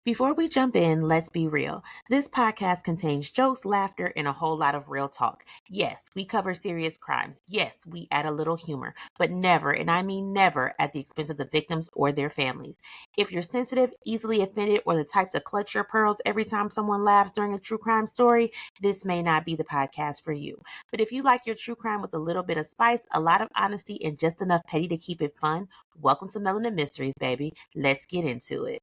Before we jump in, let's be real. This podcast contains jokes, laughter, and a whole lot of real talk. Yes, we cover serious crimes. Yes, we add a little humor, but never, and I mean never, at the expense of the victims or their families. If you're sensitive, easily offended, or the type to clutch your pearls every time someone laughs during a true crime story, this may not be the podcast for you. But if you like your true crime with a little bit of spice, a lot of honesty, and just enough petty to keep it fun, welcome to Melanin Mysteries, baby. Let's get into it.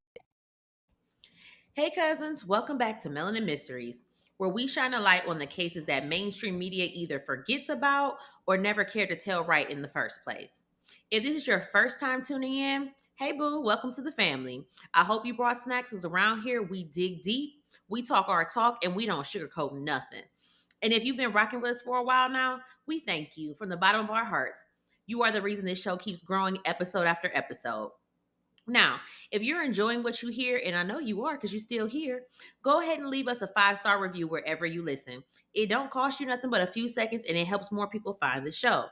Hey cousins, welcome back to Melanin Mysteries, where we shine a light on the cases that mainstream media either forgets about or never cared to tell right in the first place. If this is your first time tuning in, hey boo, welcome to the family. I hope you brought snacks, because around here we dig deep, we talk our talk, and we don't sugarcoat nothing. And if you've been rocking with us for a while now, we thank you from the bottom of our hearts. You are the reason this show keeps growing episode after episode. Now, if you're enjoying what you hear, and I know you are because you're still here, go ahead and leave us a 5-star review wherever you listen. It don't cost you nothing but a few seconds, and it helps more people find the show.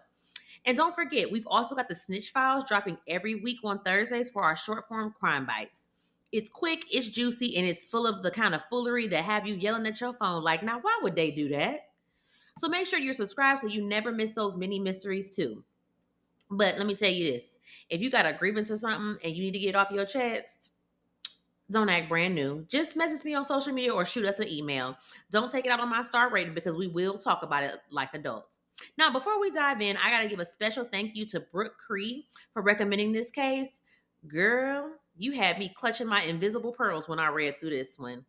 And don't forget, we've also got the Snitch Files dropping every week on Thursdays for our short form crime bites. It's quick, it's juicy, and it's full of the kind of foolery that have you yelling at your phone like, now why would they do that? So make sure you're subscribed so you never miss those mini mysteries too. But let me tell you this. If you got a grievance or something and you need to get it off your chest, don't act brand new. Just message me on social media or shoot us an email. Don't take it out on my star rating, because we will talk about it like adults. Now, before we dive in, I got to give a special thank you to Brook Cree for recommending this case. Girl, you had me clutching my invisible pearls when I read through this one.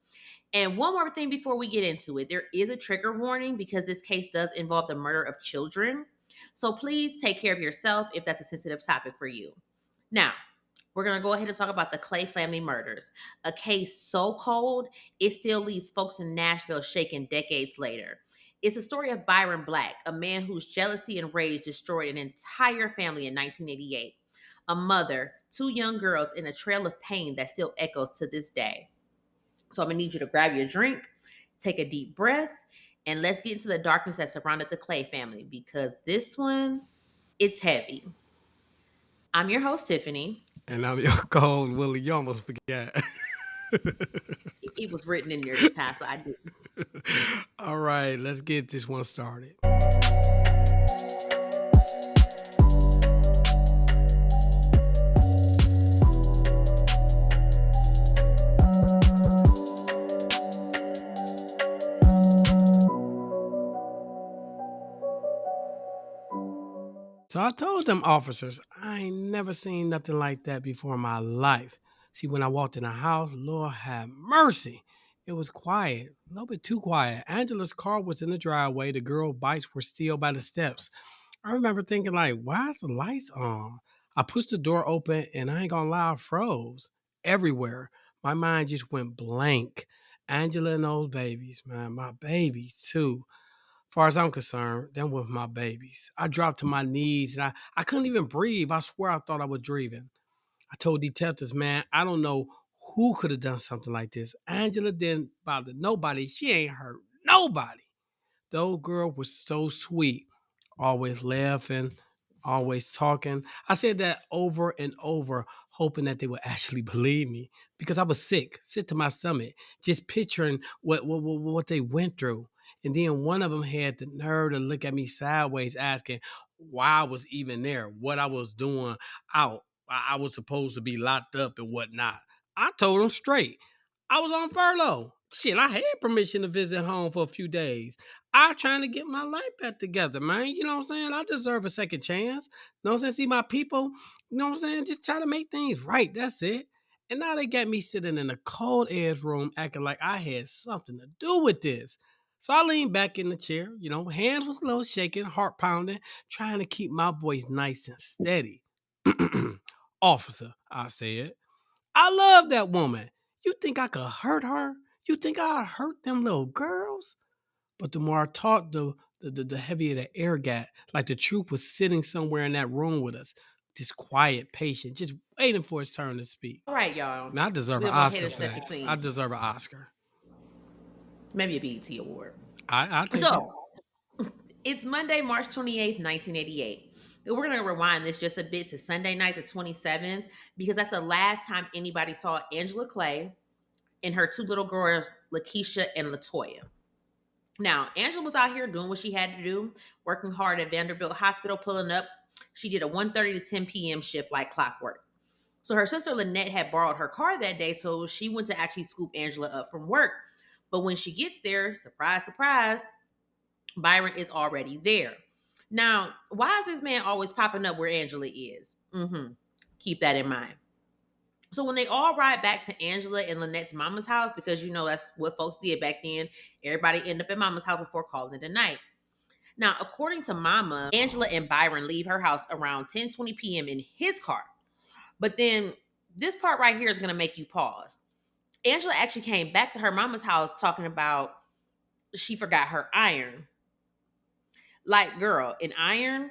And one more thing before we get into it, there is a trigger warning because this case does involve the murder of children. So please take care of yourself if that's a sensitive topic for you. Now, we're going to go ahead and talk about the Clay family murders, a case so cold, it still leaves folks in Nashville shaking decades later. It's a story of Byron Black, a man whose jealousy and rage destroyed an entire family in 1988. A mother, two young girls, and a trail of pain that still echoes to this day. So I'm going to need you to grab your drink, take a deep breath, and let's get into the darkness that surrounded the Clay family, because this one, it's heavy. I'm your host, Tiffany. And I'm your cold Willie. You almost forgot. It was written in there this time, so I did. All right, let's get this one started. So I told them officers, I ain't never seen nothing like that before in my life. See, when I walked in the house, Lord have mercy. It was quiet, a little bit too quiet. Angela's car was in the driveway. The girl bikes were still by the steps. I remember thinking, like, why is the lights on? I pushed the door open and I ain't gonna lie, I froze everywhere. My mind just went blank. Angela and those babies, man, my babies too. Far as I'm concerned, them with my babies. I dropped to my knees and I couldn't even breathe. I swear I thought I was dreaming. I told detectives, man, I don't know who could have done something like this. Angela didn't bother nobody. She ain't hurt nobody. The old girl was so sweet, always laughing, always talking. I said that over and over, hoping that they would actually believe me because I was sick to my stomach, just picturing what they went through. And then one of them had the nerve to look at me sideways, asking why I was even there, what I was doing out. I was supposed to be locked up and whatnot. I told them straight. I was on furlough. Shit, I had permission to visit home for a few days. I'm trying to get my life back together, man. You know what I'm saying? I deserve a second chance. You know what I'm saying? See my people, you know what I'm saying? Just try to make things right. That's it. And now they got me sitting in a cold ass room acting like I had something to do with this. So I leaned back in the chair, hands was a little shaking, heart pounding, trying to keep my voice nice and steady. Officer, I said, I love that woman. You think I could hurt her? You think I'd hurt them little girls? But the more I talked, the heavier the air got. Like the truth was sitting somewhere in that room with us. Just quiet, patient, just waiting for its turn to speak. All right, y'all. Man, I deserve an We'll go ahead Oscar and for set the that. I scene. deserve an Oscar. Maybe a BET award. I'll take it. So, it's Monday, March 28th, 1988. And we're going to rewind this just a bit to Sunday night, the 27th, because that's the last time anybody saw Angela Clay, and her two little girls, Lakeisha and Latoya. Now, Angela was out here doing what she had to do, working hard at Vanderbilt Hospital, pulling up. She did a 1:30 to 10 p.m. shift like clockwork. So her sister Lynette had borrowed her car that day, so she went to actually scoop Angela up from work. But when she gets there, surprise, surprise, Byron is already there. Now, why is this man always popping up where Angela is? Keep that in mind. So when they all ride back to Angela and Lynette's mama's house, because you know that's what folks did back then, everybody end up at mama's house before calling it a night. Now, according to Mama, Angela and Byron leave her house around 10:20 p.m. in his car. But then this part right here is going to make you pause. Angela actually came back to her mama's house talking about she forgot her iron. Like, girl, an iron?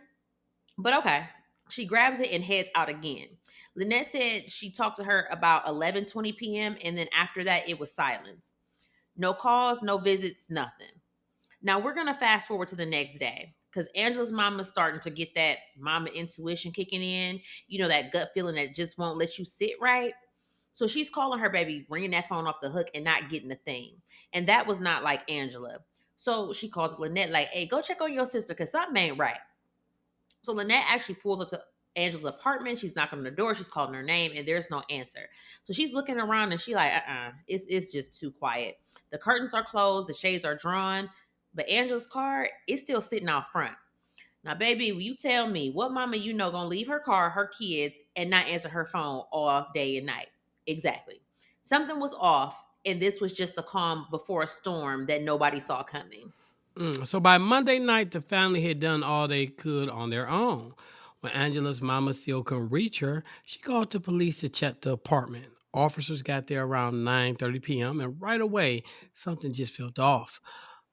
But okay. She grabs it and heads out again. Lynette said she talked to her about 11:20 p.m. and then after that it was silence. No calls, no visits, nothing. Now we're gonna fast forward to the next day because Angela's mama's starting to get that mama intuition kicking in. You know, that gut feeling that just won't let you sit right. So she's calling her baby, bringing that phone off the hook and not getting a thing. And that was not like Angela. So she calls Lynette like, hey, go check on your sister because something ain't right. So Lynette actually pulls up to Angela's apartment. She's knocking on the door. She's calling her name, and there's no answer. So she's looking around, and she like, it's just too quiet. The curtains are closed, the shades are drawn, but Angela's car is still sitting out front. Now, baby, will you tell me what mama you know gonna leave her car, her kids, and not answer her phone all day and night? Exactly. Something was off, and this was just the calm before a storm that nobody saw coming. So by Monday night, the family had done all they could on their own. When Angela's mama still couldn't reach her, she called the police to check the apartment. Officers got there around 9:30 p.m. and right away, something just felt off.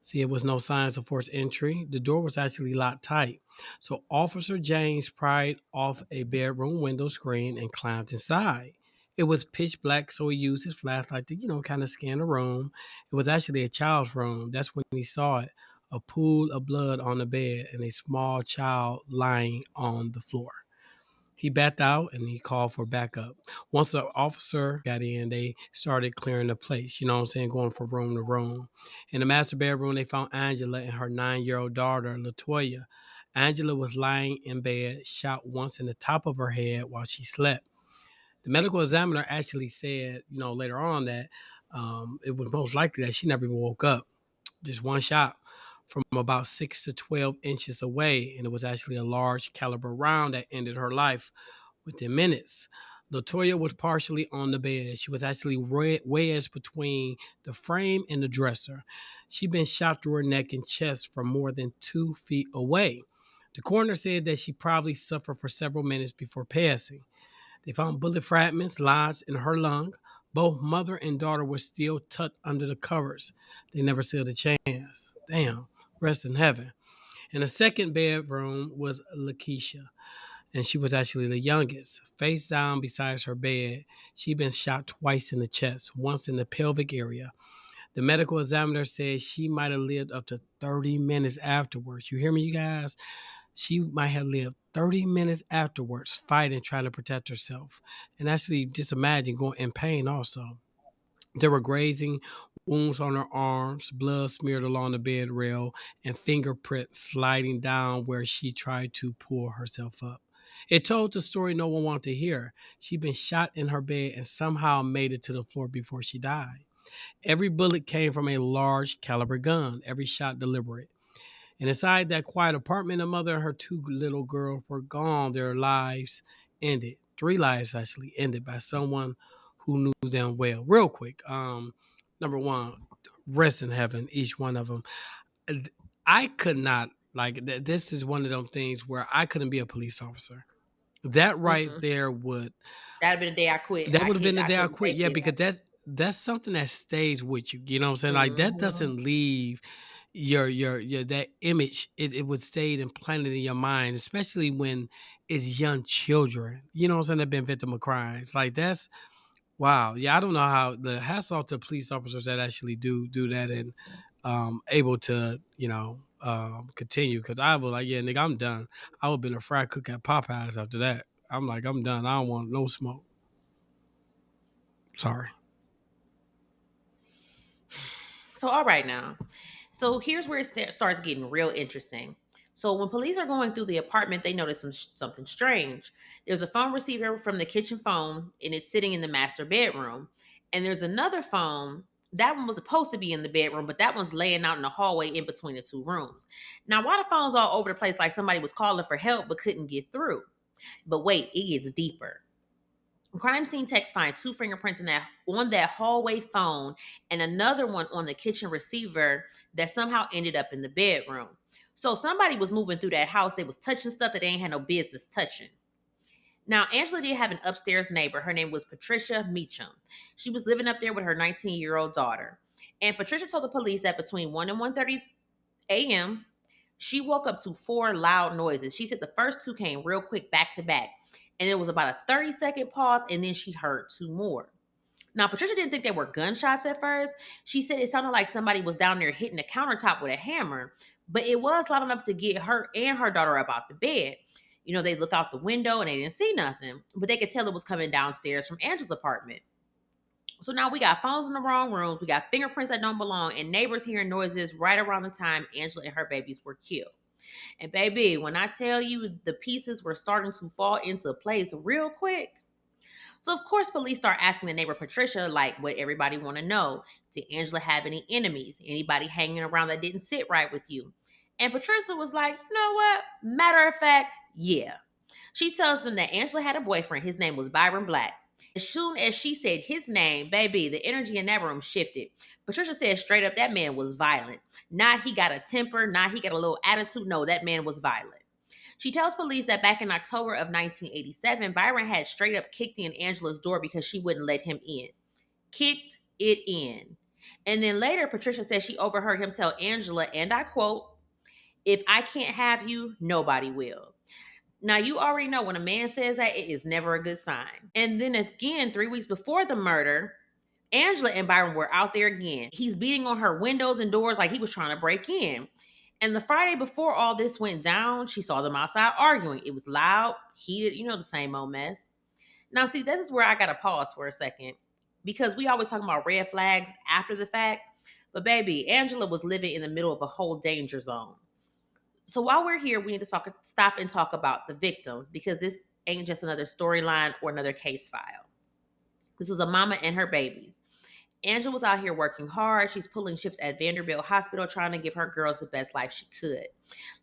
See, it was no signs of forced entry. The door was actually locked tight. So Officer James pried off a bedroom window screen and climbed inside. It was pitch black, so he used his flashlight to, kind of scan the room. It was actually a child's room. That's when he saw it, a pool of blood on the bed and a small child lying on the floor. He backed out and he called for backup. Once the officer got in, they started clearing the place, going from room to room. In the master bedroom, they found Angela and her 9-year-old daughter, Latoya. Angela was lying in bed, shot once in the top of her head while she slept. The medical examiner actually said, later on that it was most likely that she never even woke up. Just one shot from about 6 to 12 inches away, and it was actually a large caliber round that ended her life within minutes. Latoya was partially on the bed. She was actually wedged between the frame and the dresser. She'd been shot through her neck and chest from more than 2 feet away. The coroner said that she probably suffered for several minutes before passing. They found bullet fragments lodged in her lung. Both mother and daughter were still tucked under the covers. They never stood a chance. Damn, rest in heaven. In the second bedroom was Lakeisha, and she was actually the youngest. Face down beside her bed, she'd been shot twice in the chest, once in the pelvic area. The medical examiner said she might have lived up to 30 minutes afterwards. You hear me, you guys? She might have lived 30 minutes afterwards fighting, trying to protect herself. And actually, just imagine going in pain also. There were grazing wounds on her arms, blood smeared along the bed rail, and fingerprints sliding down where she tried to pull herself up. It told the story no one wanted to hear. She'd been shot in her bed and somehow made it to the floor before she died. Every bullet came from a large caliber gun, every shot deliberate. And inside that quiet apartment, the mother and her two little girls were gone. Their lives ended. Three lives actually ended by someone who knew them well. Real quick, number one, rest in heaven, each one of them. I could not this is one of them things where I couldn't be a police officer. That right Mm-mm. there would That'd have been the day I quit. that would have been the I day I couldn't quit. take Yeah, it. because that's something that stays with you. You know what I'm saying? Like that Mhm. doesn't leave your that image. It would stay implanted in your mind, especially when it's young children. You know what I'm saying? That been victim of crimes. Like that's wow. Yeah, I don't know how the hats off to police officers that actually do that and able to continue because I was like, yeah, nigga, I'm done. I would have been a fry cook at Popeyes after that. I'm like, I'm done. I don't want no smoke. Sorry. So, all right now. So, here's where it starts getting real interesting. So, when police are going through the apartment, they notice something strange. There's a phone receiver from the kitchen phone, and it's sitting in the master bedroom. And there's another phone. That one was supposed to be in the bedroom, but that one's laying out in the hallway in between the two rooms. Now, why the phone's all over the place like somebody was calling for help but couldn't get through? But wait, it gets deeper. Crime scene techs find two fingerprints on that hallway phone and another one on the kitchen receiver that somehow ended up in the bedroom. So somebody was moving through that house. They was touching stuff that they ain't had no business touching. Now, Angela did have an upstairs neighbor. Her name was Patricia Meacham. She was living up there with her 19-year-old daughter. And Patricia told the police that between 1 and 1:30 a.m., she woke up to four loud noises. She said the first two came real quick back to back. And it was about a 30-second pause, and then she heard two more. Now, Patricia didn't think they were gunshots at first. She said it sounded like somebody was down there hitting the countertop with a hammer, but it was loud enough to get her and her daughter up out the bed. You know, they look out the window and they didn't see nothing, but they could tell it was coming downstairs from Angela's apartment. So now we got phones in the wrong rooms, we got fingerprints that don't belong, and neighbors hearing noises right around the time Angela and her babies were killed. And baby, when I tell you the pieces were starting to fall into place real quick. So of course, police start asking the neighbor Patricia, like what everybody want to know. Did Angela have any enemies? Anybody hanging around that didn't sit right with you? And Patricia was like, you know what? Matter of fact, yeah. She tells them that Angela had a boyfriend. His name was Byron Black. As soon as she said his name, baby, the energy in that room shifted. Patricia said straight up that man was violent. Not he got a temper, not he got a little attitude. No, that man was violent. She tells police that back in October of 1987, Byron had straight up kicked in Angela's door because she wouldn't let him in. Kicked it in. And then later, Patricia says she overheard him tell Angela, and I quote, "If I can't have you, nobody will." Now, you already know when a man says that, it is never a good sign. And then again, 3 weeks before the murder, Angela and Byron were out there again. He's beating on her windows and doors like he was trying to break in. And the Friday before all this went down, she saw them outside arguing. It was loud, heated, you know, the same old mess. Now, see, this is where I got to pause for a second because we always talk about red flags after the fact. But baby, Angela was living in the middle of a whole danger zone. So while we're here, we need to stop and talk about the victims because this ain't just another storyline or another case file. This was a mama and her babies. Angela was out here working hard. She's pulling shifts at Vanderbilt Hospital, trying to give her girls the best life she could.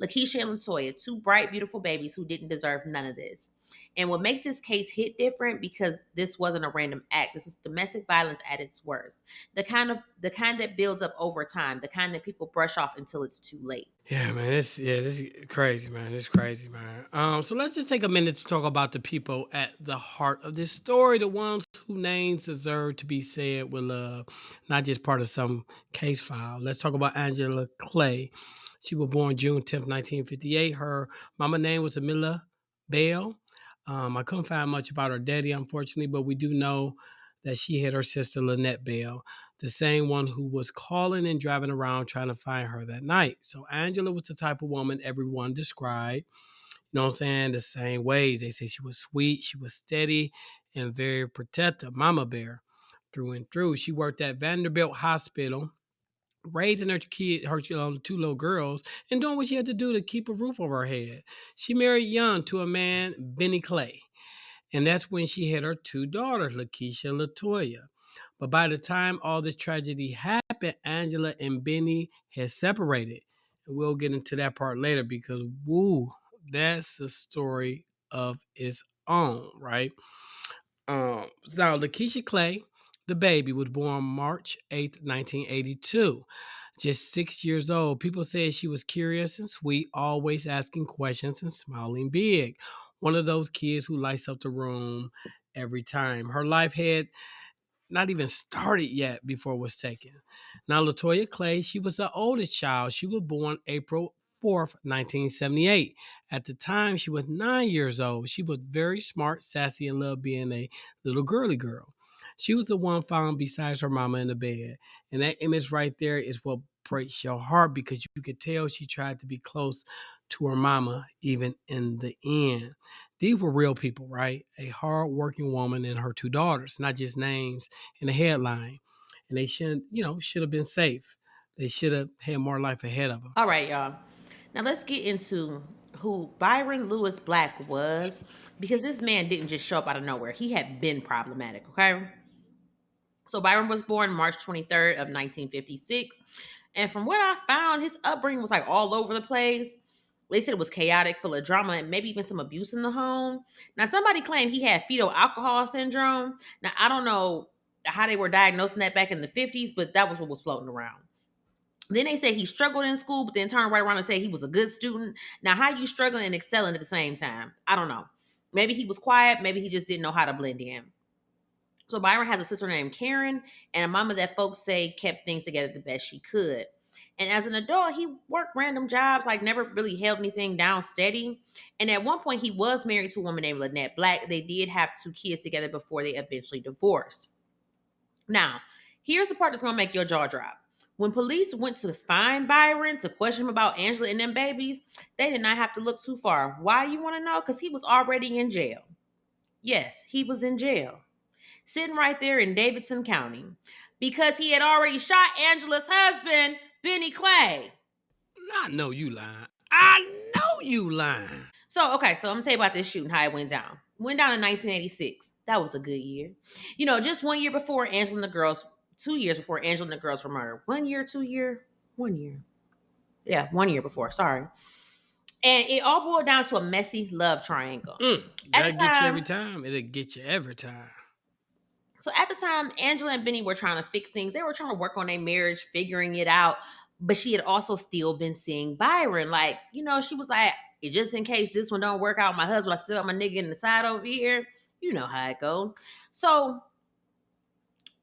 Lakeisha and Latoya, two bright, beautiful babies who didn't deserve none of this. And what makes this case hit different because this wasn't a random act. This was domestic violence at its worst. The kind that builds up over time, the kind that people brush off until it's too late. Yeah, man. This is crazy, man. It's crazy, man. So let's just take a minute to talk about the people at the heart of this story, the ones whose names deserve to be said with love, not just part of some case file. Let's talk about Angela Clay. She was born June 10th, 1958. Her mama name was Amelia Bell. I couldn't find much about her daddy, unfortunately, but we do know that she had her sister Lynette Bell, the same one who was calling and driving around trying to find her that night. So Angela was the type of woman everyone described, you know what I'm saying, the same ways. They say she was sweet, she was steady, and very protective, mama bear through and through. She worked at Vanderbilt Hospital, raising her two little girls, and doing what she had to do to keep a roof over her head. She married young to a man, Benny Clay. And that's when she had her two daughters, Lakeisha and Latoya. But by the time all this tragedy happened, Angela and Benny had separated. And we'll get into that part later because, woo, that's a story of its own, right? So Lakeisha Clay, the baby, was born March 8th, 1982. Just 6 years old. People said she was curious and sweet, always asking questions and smiling big. One of those kids who lights up the room every time. Her life had not even started yet before it was taken. Now, Latoya Clay, she was the oldest child. She was born April 4th, 1978. At the time, she was 9 years old. She was very smart, sassy, and loved being a little girly girl. She was the one found beside her mama in the bed. And that image right there is what breaks your heart because you could tell she tried to be close to her mama even in the end. These were real people, right? A hard-working woman and her two daughters, not just names in the headline. And they should have been safe. They should have had more life ahead of them. All right, y'all. Now let's get into who Byron Lewis Black was, because this man didn't just show up out of nowhere. He had been problematic, okay? So Byron was born March 23rd of 1956. And from what I found, his upbringing was like all over the place. They said it was chaotic, full of drama, and maybe even some abuse in the home. Now, somebody claimed he had fetal alcohol syndrome. Now, I don't know how they were diagnosing that back in the 50s, but that was what was floating around. Then they say he struggled in school, but then turned right around and say he was a good student. Now, how you struggling and excelling at the same time? I don't know. Maybe he was quiet. Maybe he just didn't know how to blend in. So Byron has a sister named Karen and a mama that folks say kept things together the best she could. And as an adult, he worked random jobs, like never really held anything down steady. And at one point, he was married to a woman named Lynette Black. They did have 2 kids together before they eventually divorced. Now, here's the part that's going to make your jaw drop. When police went to find Byron to question him about Angela and them babies, they did not have to look too far. Why, you want to know? Because he was already in jail. Yes, he was in jail, sitting right there in Davidson County, because he had already shot Angela's husband, Benny Clay. I know you lying. I know you lying. So, okay, so I'm going to tell you about this shooting, how it went down. Went down in 1986. That was a good year. You know, just 1 year before Angela and the girls, 2 years before Angela and the girls were murdered. 1 year, 2 year, 1 year. Yeah, 1 year before, sorry. And it all boiled down to a messy love triangle. That'll get you every time. It'll get you every time. So at the time, Angela and Benny were trying to fix things. They were trying to work on their marriage, figuring it out. But she had also still been seeing Byron. Like, you know, she was like, just in case this one don't work out, my husband, I still got my nigga in the side over here. You know how it go. So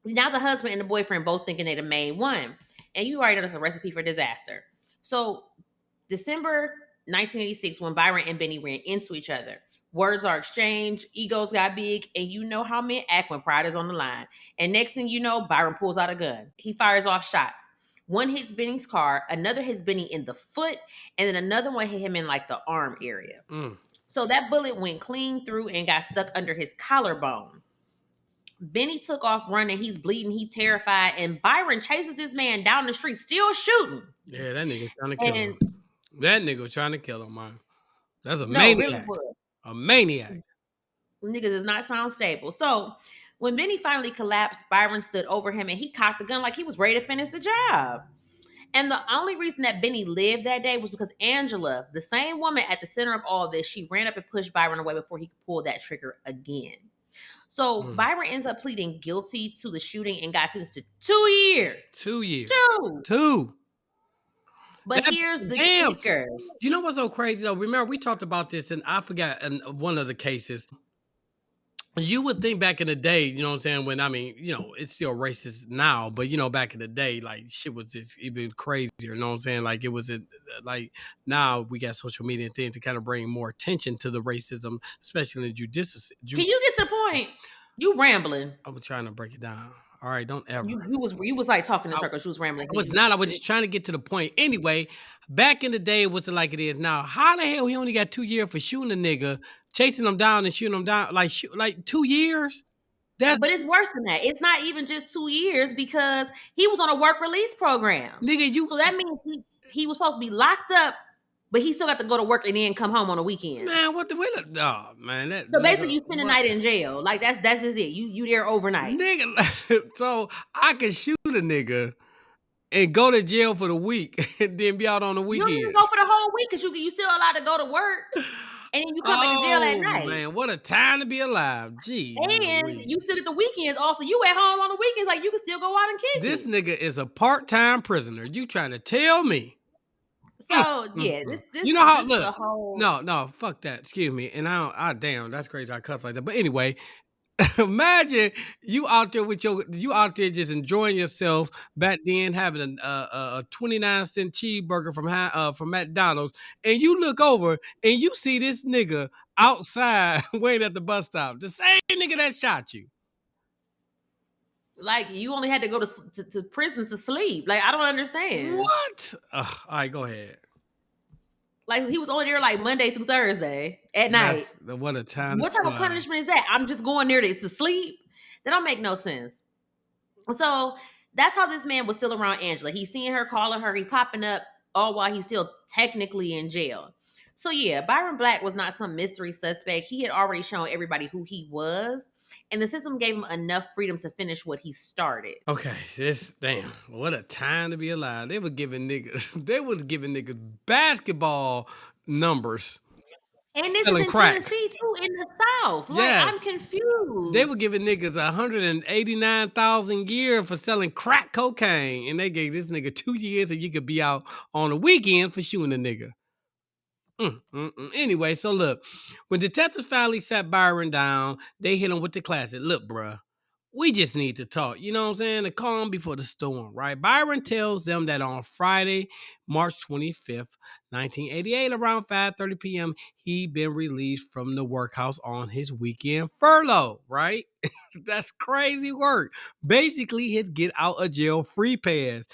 now the husband and the boyfriend both thinking they the main one. And you already know that's a recipe for disaster. So December 1986, when Byron and Benny ran into each other, words are exchanged, egos got big, and you know how men act when pride is on the line. And next thing you know, Byron pulls out a gun. He fires off shots. One hits Benny's car, another hits Benny in the foot, and then another one hit him in like the arm area. So that bullet went clean through and got stuck under his collarbone. Benny took off running. He's bleeding. He's terrified. And Byron chases this man down the street, still shooting. Yeah, that nigga trying to kill him. That nigga trying to kill him, man. That's a maniac. Really was. A maniac. Niggas does not sound stable. So when Benny finally collapsed, Byron stood over him and he cocked the gun like he was ready to finish the job. And the only reason that Benny lived that day was because Angela, the same woman at the center of all this, she ran up and pushed Byron away before he could pull that trigger again. So Byron ends up pleading guilty to the shooting and got sentenced to 2 years. 2 years. 2. But here's the kicker. You know what's so crazy though? Remember, we talked about this, and I forgot in one of the cases. You would think back in the day, you know what I'm saying? When, I mean, you know, it's still racist now, but, you know, back in the day, like, shit was just even crazier, you know what I'm saying? Like, it was, like, now we got social media and things to kind of bring more attention to the racism, especially in the judicial. Can you get to the point? You rambling. I was trying to break it down. All right, don't ever. You was like talking in circles. You was rambling. I was not. I was just trying to get to the point. Anyway, back in the day, it wasn't like it is now. How the hell he only got 2 years for shooting a nigga, chasing him down and shooting him down? Like 2 years? But it's worse than that. It's not even just 2 years because he was on a work release program. Nigga, so that means he was supposed to be locked up, but he still got to go to work and then come home on the weekend. Man, what the oh man. So basically you spend the night in jail. Like that's just it. You there overnight. Nigga, so I could shoot a nigga and go to jail for the week and then be out on the weekend. You don't even go for the whole week because you still allowed to go to work. And then you come back to jail at night. Man, what a time to be alive. Gee. And you still at the weekends also. You at home on the weekends, like you can still go out and kick This nigga is a part-time prisoner. You trying to tell me? So yeah, this you know how this look. Is a whole... No, fuck that. Excuse me. And damn, that's crazy. I cuss like that. But anyway, imagine you out there just enjoying yourself back then, having a 29-cent cheeseburger from McDonald's, and you look over and you see this nigga outside waiting at the bus stop, the same nigga that shot you. Like you only had to go to prison to sleep. Like I don't understand. What? All right, go ahead. Like he was only there like Monday through Thursday at night. What a time! What type of punishment is that? I'm just going there to sleep. That don't make no sense. So That's how this man was still around Angela. He's seeing her, calling her, he popping up, all while he's still technically in jail. So yeah, Byron Black was not some mystery suspect. He had already shown everybody who he was, and the system gave him enough freedom to finish what he started. Okay, this damn, what a time to be alive. They were giving niggas, they was giving niggas basketball numbers And this is selling in crack. Tennessee too, in the South. Like, I'm Yes. They were confused. giving niggas 189,000 a year for selling crack cocaine. And they gave this nigga 2 years and you could be out on the weekend for shooting a nigga. Anyway, so look, when detectives finally sat Byron down, they hit him with the classic. Look, bruh, we just need to talk. You know what I'm saying? The calm before the storm, right? Byron tells them that on Friday, March 25th, 1988, around 5:30 p.m., he'd been released from the workhouse on his weekend furlough, right? That's crazy work. Basically, his get out of jail free pass.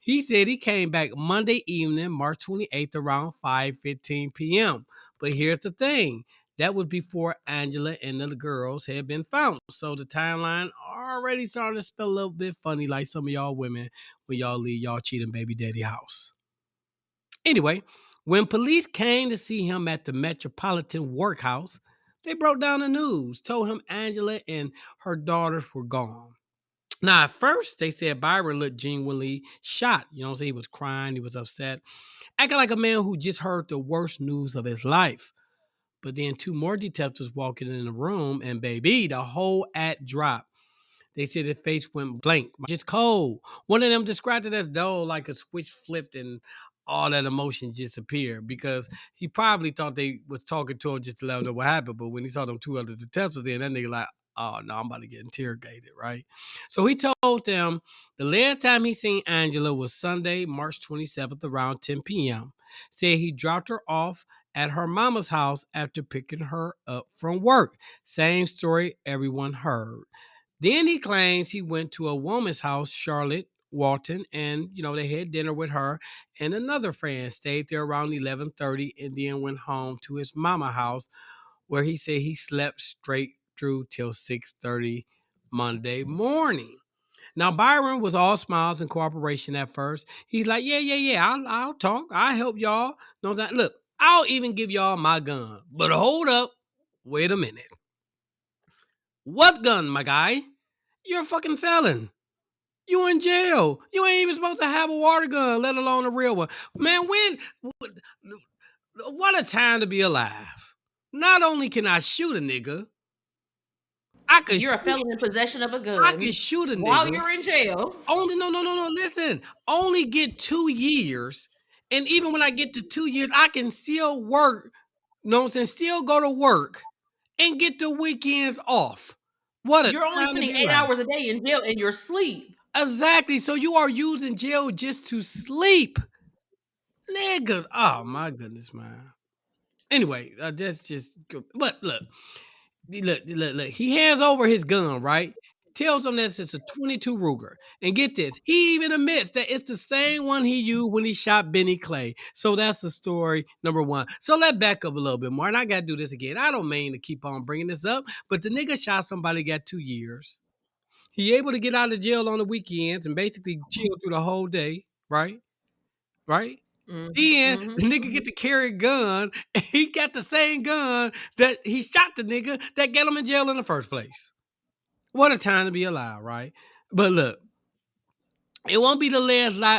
He said he came back Monday evening, March 28th, around 5:15 p.m. But here's the thing. That was before Angela and the girls had been found. So the timeline already starting to spell a little bit funny, like some of y'all women when y'all leave y'all cheating baby daddy house. Anyway, when police came to see him at the Metropolitan Workhouse, they broke down the news, told him Angela and her daughters were gone. Now, at first, they said Byron looked genuinely shot. You know what I'm saying? He was crying, he was upset, acting like a man who just heard the worst news of his life. But then two more detectives walking in the room, and baby, the whole act dropped. They said his face went blank, just cold. One of them described it as dull, like a switch flipped and all that emotion disappeared because he probably thought they was talking to him just to let him know what happened. But when he saw them two other detectives in, that nigga like, oh no, I'm about to get interrogated, right? So he told them the last time he seen Angela was Sunday, March 27th, around 10 p.m. Said he dropped her off at her mama's house after picking her up from work. Same story everyone heard. Then he claims he went to a woman's house, Charlotte Walton, and they had dinner with her and another friend. Stayed there around 11:30, and then went home to his mama house, where he said he slept straight through till 6:30 Monday morning. Now Byron was all smiles and cooperation at first. He's like, yeah, I'll talk, I'll help y'all. No, look, I'll even give y'all my gun. But hold up, wait a minute. What gun, my guy? You're a fucking felon. You in jail. You ain't even supposed to have a water gun, let alone a real one. Man, what a time to be alive. Not only can I shoot a nigga, I could You're a shoot, felon in possession of a I could gun shoot a while nigga. you're in jail. Only no. Listen, only get 2 years, and even when I get to 2 years, I can still work. No, and still go to work and get the weekends off. What a You're only time to spending be 8 alive. hours a day in jail in your sleep. Exactly. So you are using jail just to sleep. Niggas. Oh my goodness, man. Anyway, that's just good. But look. He hands over his gun, right? Tells him that it's a 22 Ruger. And get this, he even admits that it's the same one he used when he shot Benny Clay. So that's the story number one. So let's back up a little bit more. And I got to do this again. I don't mean to keep on bringing this up, but the nigga shot somebody, got 2 years. He able to get out of jail on the weekends and basically chill through the whole day, right? Right? Mhm, Then mhm, the nigga get mhm. to carry a gun. And he got the same gun that he shot the nigga that got him in jail in the first place. What a time to be alive, right? But look, it won't be the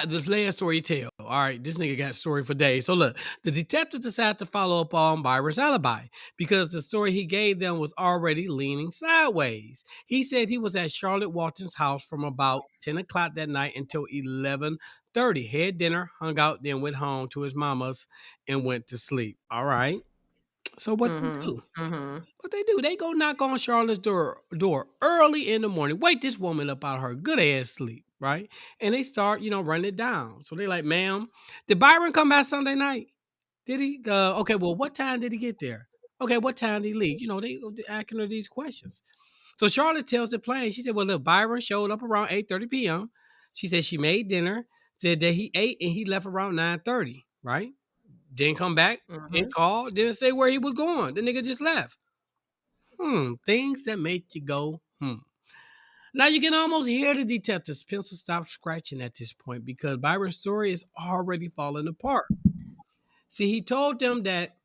this last story he tell. All right, this nigga got a story for days. So look, the detectives decided to follow up on Byron's alibi because the story he gave them was already leaning sideways. He said he was at Charlotte Walton's house from about 10 o'clock that night until 11:30. Had dinner, hung out, then went home to his mama's and went to sleep. All right. So what they Mhm, do? mhm. What they do? They go knock on Charlotte's door early in the morning. Wake this woman up out of her good ass sleep, right? And they start, running it down. So they like, ma'am, did Byron come back Sunday night? Did he? Okay, well, what time did he get there? Okay, what time did he leave? They asking her these questions. So Charlotte tells the plain. She said, well, look, Byron showed up around 8:30 p.m. She said she made dinner, said that he ate and he left around 9:30, right? Didn't come back, didn't Mhm. call, didn't say where he was going. The nigga just left. Things that make you go, hmm. Now you can almost hear the detective's pencil stop scratching at this point because Byron's story is already falling apart. See, he told them that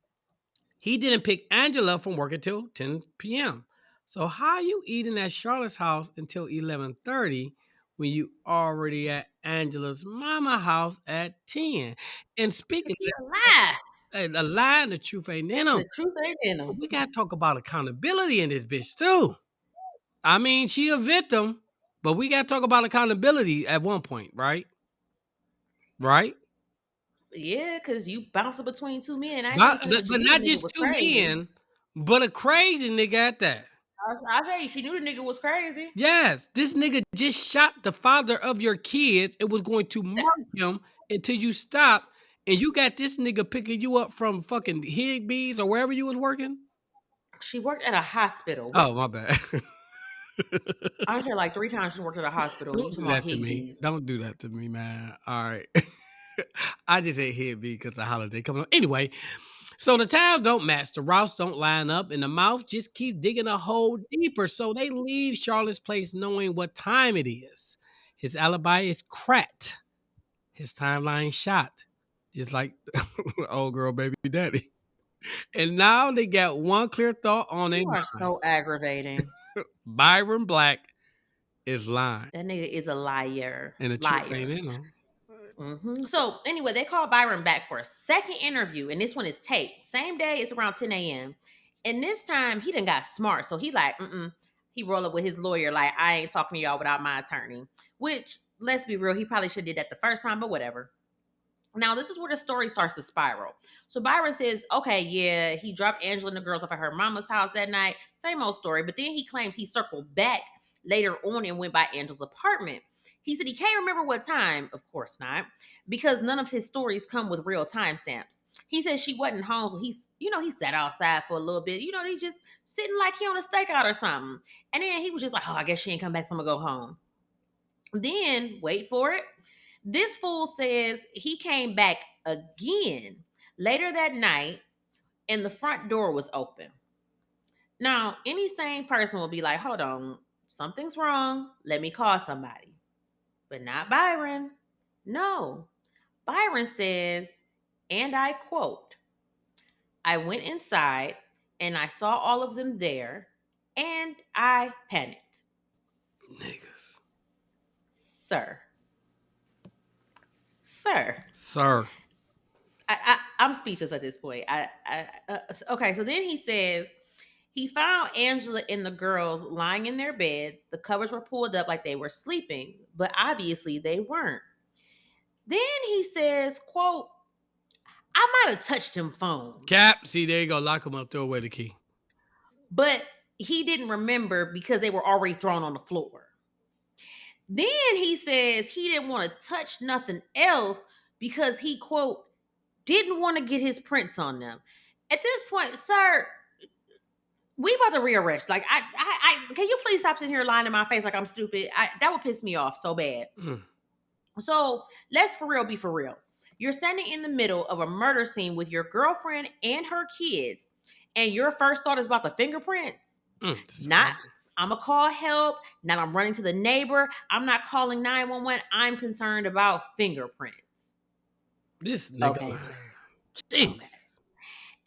he didn't pick Angela from work until 10 p.m. So how you eating at Charlotte's house until 11:30 when you already at Angela's mama house at 10? And speaking He a of lie. that, a lie and the truth ain't in them. The truth ain't in But him. we gotta talk about accountability in this bitch too. I mean, she a victim, but we gotta talk about accountability at one point, right? Right? Yeah, because you bouncing between two men. I ain't gonna But, say, but you but knew the not nigga just was two crazy. men, but a crazy nigga at that. I say she knew the nigga was crazy. Yes, this nigga just shot the father of your kids and was going to murder him until you stop. And you got this nigga picking you up from fucking Higbee's or wherever you was working. She worked at a hospital. What? Oh, my bad. I was here like 3 times. She worked at a hospital, and you Don't talking do about that to me. Higbee's. Don't do that to me, man. All right. I just ate Higby because the holiday coming up. Anyway, so the towels don't match, the routes don't line up, and the mouth just keep digging a hole deeper. So they leave Charlotte's place knowing what time it is. His alibi is cracked. His timeline shot. Just like old girl baby daddy. And now they got one clear thought on their You are mind. so aggravating. Byron Black is lying. That nigga is a liar. And the truth ain't Liar. in him. So anyway, they called Byron back for a second interview, and this one is taped. Same day, it's around 10 a.m. And this time he done got smart. So he like, he roll up with his lawyer, like, I ain't talking to y'all without my attorney. Which, let's be real, he probably should have did that the first time, but whatever. Now, this is where the story starts to spiral. So Byron says, okay, yeah, he dropped Angela and the girls off at her mama's house that night. Same old story. But then he claims he circled back later on and went by Angela's apartment. He said he can't remember what time. Of course not, because none of his stories come with real timestamps. He says she wasn't home, so he sat outside for a little bit. He just sitting like he on a stakeout or something. And then he was just like, oh, I guess she ain't come back, so I'm gonna go home. Then, wait for it. This fool says he came back again later that night and the front door was open. Now, any sane person will be like, hold on, something's wrong. Let me call somebody. But not Byron. No. Byron says, and I quote, I went inside and I saw all of them there and I panicked. Niggas. Sir. Sir. Sir. I'm speechless at this point. Okay, so then he says he found Angela and the girls lying in their beds. The covers were pulled up like they were sleeping, but obviously they weren't. Then he says, quote, I might have touched him phones. Cap. See, there you go. Lock him up. Throw away the key. But he didn't remember because they were already thrown on the floor. Then he says he didn't want to touch nothing else because he, quote, didn't want to get his prints on them. At this point, sir, we about to rearrest. Like, I can you please stop sitting here lying in my face like I'm stupid? That would piss me off so bad. So let's for real be for real. You're standing in the middle of a murder scene with your girlfriend and her kids, and your first thought is about the fingerprints. Not, I'm gonna call help. Not, I'm running to the neighbor. I'm not calling 911. I'm concerned about fingerprints. This nigga. Okay. Okay.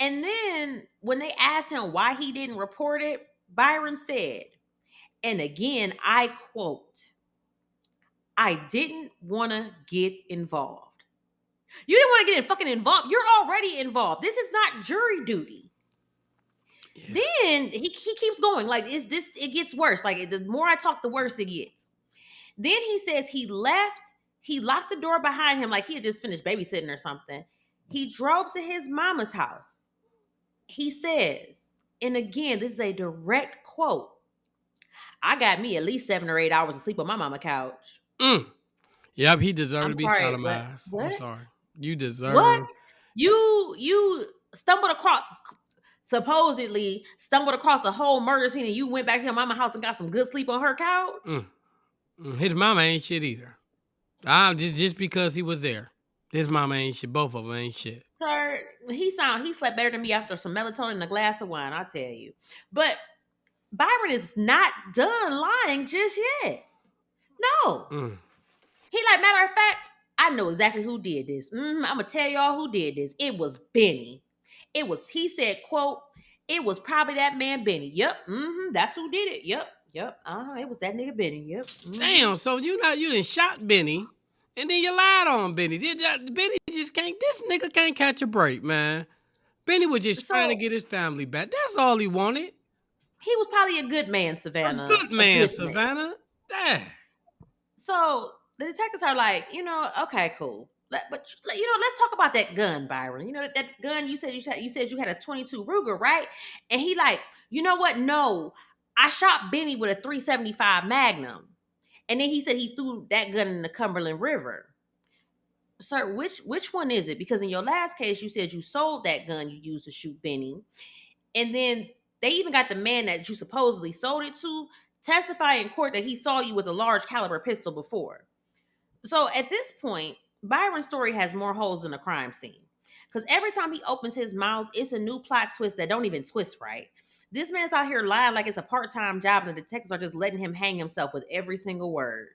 And then when they asked him why he didn't report it, Byron said, and again, I quote, I didn't want to get involved. You didn't want to get fucking involved. You're already involved. This is not jury duty. Yeah. Then he keeps going. Like, it gets worse. Like, the more I talk, the worse it gets. Then he says he left. He locked the door behind him like he had just finished babysitting or something. He drove to his mama's house. He says, and again, this is a direct quote, I got me at least 7 or 8 hours of sleep on my mama couch. Yep, he deserved to be sodomized. What? I'm sorry. You deserve. What? You supposedly stumbled across a whole murder scene and you went back to your mama's house and got some good sleep on her couch? His mama ain't shit either. Just because he was there. His mama ain't shit. Both of them ain't shit. Sir, he slept better than me after some melatonin and a glass of wine, I tell you. But Byron is not done lying just yet. No. Mm. He like, matter of fact, I know exactly who did this. I'm gonna tell y'all who did this. It was Benny. It was, he said, quote, it was probably that man Benny. Yep. That's who did it. Yep. It was that nigga Benny. Yep. Damn, so you done shot Benny, and then you lied on Benny. Benny just can't. This nigga can't catch a break, man. Benny was just trying to So get his family back. That's all he wanted. he was probably a good man, A Savannah. good A man, good man. Savannah. Damn. So the detectives are like, okay, cool. But let's talk about that gun, Byron. You know that gun you said you had a 22 Ruger, right? And he like, you know what? No, I shot Benny with a 375 Magnum, and then he said he threw that gun in the Cumberland River. Sir, which one is it? Because in your last case, you said you sold that gun you used to shoot Benny, and then they even got the man that you supposedly sold it to testify in court that he saw you with a large caliber pistol before. So at this point, Byron's story has more holes than a crime scene. Because every time he opens his mouth, it's a new plot twist that don't even twist right. This man's out here lying like it's a part-time job, and the detectives are just letting him hang himself with every single word.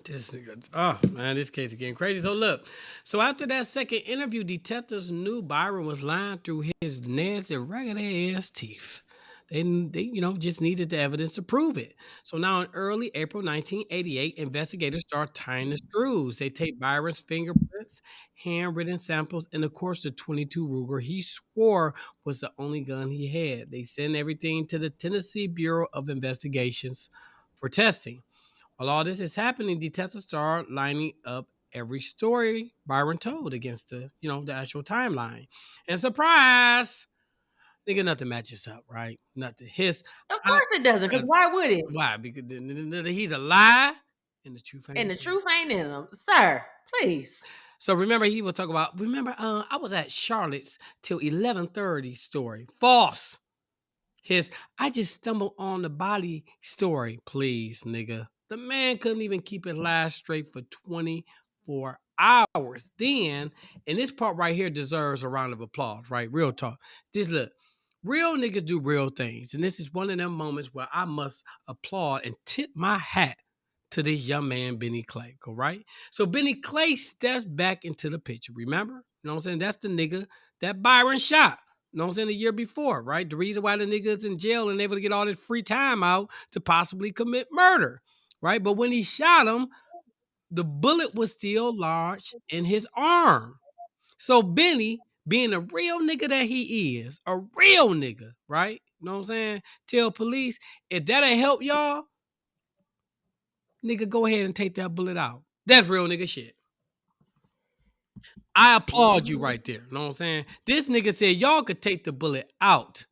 This nigga, oh man, this case is getting crazy. So look, so after that second interview, detectives knew Byron was lying through his nasty, ragged ass teeth. They just needed the evidence to prove it. So now in early April 1988, investigators start tying the screws. They take Byron's fingerprints, handwritten samples, and of course the 22 Ruger he swore was the only gun he had. They send everything to the Tennessee Bureau of Investigations for testing. While all this is happening, detectives start lining up every story Byron told against the actual timeline. And surprise, nigga, nothing matches up, right? Nothing. Of course it doesn't, because why would it? Why? Because he's a lie and the truth And ain't the in him. truth ain't in them. Sir, please. So remember, he will talk about, I was at Charlotte's till 11:30 story. False. His I just stumbled on the body story. Please, nigga. The man couldn't even keep his lies straight for 24 hours. Then, and this part right here deserves a round of applause, right? Real talk. Just look. Real niggas do real things. And this is one of them moments where I must applaud and tip my hat to this young man, Benny Clay. All right. So Benny Clay steps back into the picture. Remember? You know what I'm saying? That's the nigga that Byron shot. You know what I'm saying? The year before, right? The reason why the nigga's in jail and able to get all this free time out to possibly commit murder, right? But when he shot him, the bullet was still lodged in his arm. So Benny, being a real nigga that he is, a real nigga, right? You know what I'm saying? Tell police, if that'll help y'all, nigga, go ahead and take that bullet out. That's real nigga shit. I applaud you Mhm. right there. You know what I'm saying? This nigga said y'all could take the bullet out.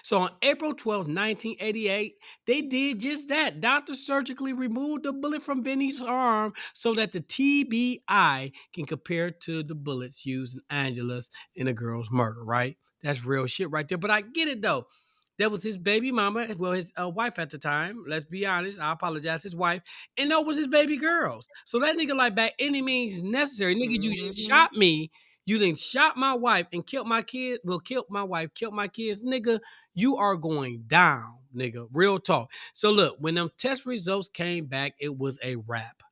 So on April 12th, 1988, they did just that. Doctors surgically removed the bullet from Benny's arm so that the TBI can compare to the bullets used in Angela's and the girl's murder, right? That's real shit right there. But I get it though. That was his baby mama, well, his wife at the time. Let's be honest. I apologize, his wife. And that was his baby girls. So that nigga, like, by any means necessary, nigga, you just Mhm. shot me. You didn't shot my wife and killed my kid. Well, killed my wife, killed my kids. Nigga, you are going down, nigga. Real talk. So look, when them test results came back, it was a wrap,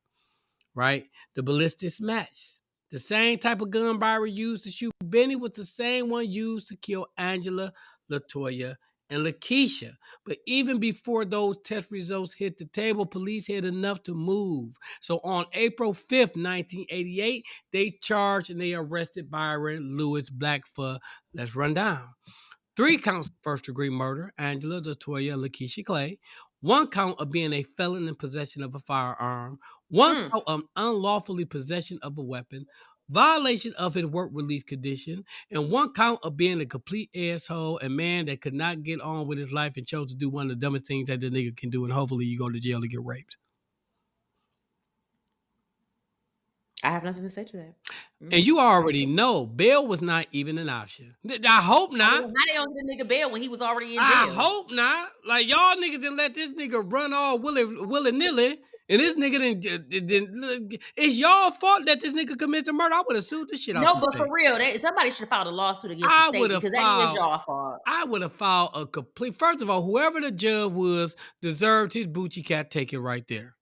right? The ballistics matched. The same type of gun Byron used to shoot Benny was the same one used to kill Angela, Latoya, and Lakeisha. But even before those test results hit the table, police had enough to move. So on April 5th, 1988, they charged and they arrested Byron Lewis Black for, let's run down, 3 counts of first-degree murder, Angela, Latoya, and Lakeisha Clay. 1 count of being a felon in possession of a firearm. One Mm. count of unlawfully possession of a weapon. Violation of his work release condition. And 1 count of being a complete asshole and man that could not get on with his life and chose to do one of the dumbest things that the nigga can do. And hopefully you go to jail and get raped. I have nothing to say to that. And you already know bail was not even an option. I hope not. How they don't get a nigga bail when he was already in I jail? hope not. Like, y'all niggas didn't let this nigga run all willy nilly And this nigga didn't. It's y'all fault that this nigga committed the murder. I would have sued the shit out No, the but for state. real, somebody should have filed a lawsuit against the I state would have because that is filed. y'all fault. I would have filed a complete. First of all, whoever the judge was deserved his Bucci cat taken right there.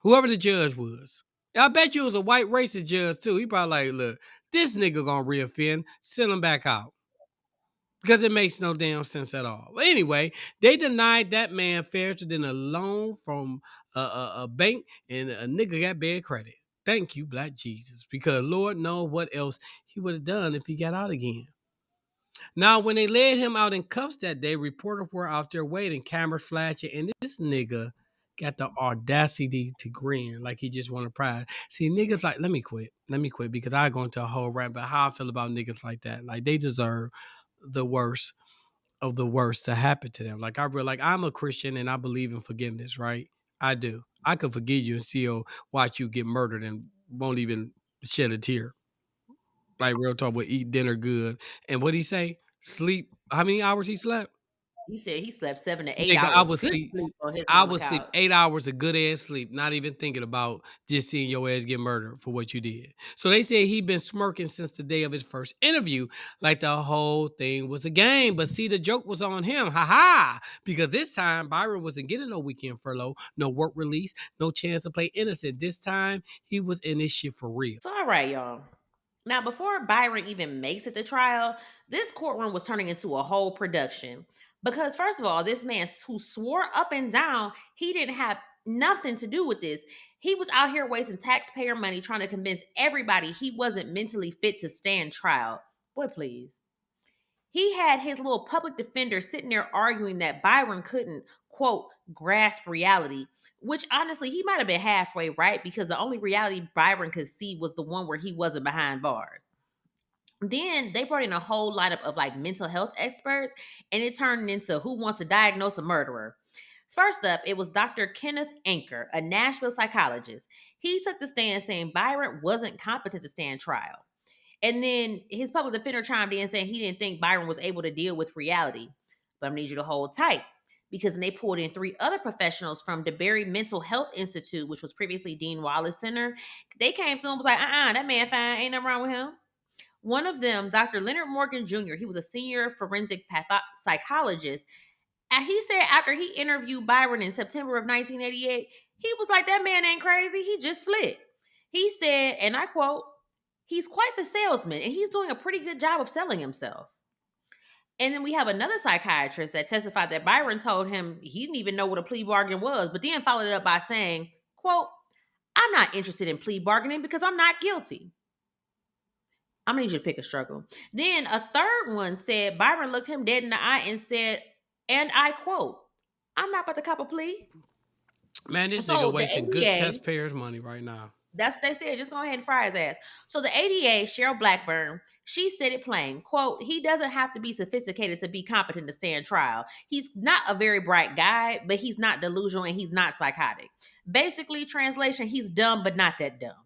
Whoever the judge was. I bet you it was a white racist judge too. He probably like, look, this nigga gonna reoffend, send him back out. Because it makes no damn sense at all. But anyway, they denied that man fairer than a loan from a bank, and a nigga got bad credit. Thank you, Black Jesus. Because Lord knows what else he would have done if he got out again. Now, when they led him out in cuffs that day, reporters were out there waiting, cameras flashing, and this nigga got the audacity to grin like he just won a prize. See, niggas like, let me quit because I go into a whole rant about how I feel about niggas like that. Like they deserve the worst of the worst to happen to them. Like I'm a Christian and I believe in forgiveness, right? I do. I could forgive you and still watch you get murdered and won't even shed a tear. Like real talk, would eat dinner good. And what he say? Sleep. How many hours he slept? He said he slept 7 to 8 Nigga, hours. Good sleep on his I mama would sleep couch. 8 hours of good ass sleep, not even thinking about just seeing your ass get murdered for what you did. So they said he been smirking since the day of his first interview, like the whole thing was a game. But see, the joke was on him, ha ha. Because this time Byron wasn't getting no weekend furlough, no work release, no chance to play innocent. This time he was in this shit for real. So all right, y'all. Now, before Byron even makes it to trial, this courtroom was turning into a whole production. Because, first of all, this man who swore up and down he didn't have nothing to do with this, he was out here wasting taxpayer money trying to convince everybody he wasn't mentally fit to stand trial. Boy, please. He had his little public defender sitting there arguing that Byron couldn't, quote, grasp reality, which honestly, he might have been halfway right because the only reality Byron could see was the one where he wasn't behind bars. Then they brought in a whole lineup of like mental health experts, and it turned into who wants to diagnose a murderer. First up, it was Dr. Kenneth Anker, a Nashville psychologist. He took the stand saying Byron wasn't competent to stand trial. And then his public defender chimed in saying he didn't think Byron was able to deal with reality. But I need you to hold tight because they pulled in three other professionals from DeBerry Mental Health Institute, which was previously Dean Wallace Center. They came through and was like, that man fine, ain't nothing wrong with him. One of them, Dr. Leonard Morgan Jr., he was a senior forensic psychologist. And he said after he interviewed Byron in September of 1988, he was like, that man ain't crazy. He just slick. He said, and I quote, he's quite the salesman and he's doing a pretty good job of selling himself. And then we have another psychiatrist that testified that Byron told him he didn't even know what a plea bargain was, but then followed it up by saying, quote, I'm not interested in plea bargaining because I'm not guilty. I'm gonna need you to pick a struggle. Then a third one said Byron looked him dead in the eye and said, and I quote, I'm not about to cop a plea. Man, this nigga So the wasting good ADA, taxpayers' money right now. that's what they said. Just go ahead and fry his ass. So the ADA, Cheryl Blackburn, she said it plain. Quote, he doesn't have to be sophisticated to be competent to stand trial. He's not a very bright guy, but he's not delusional and he's not psychotic. Basically, translation, he's dumb, but not that dumb.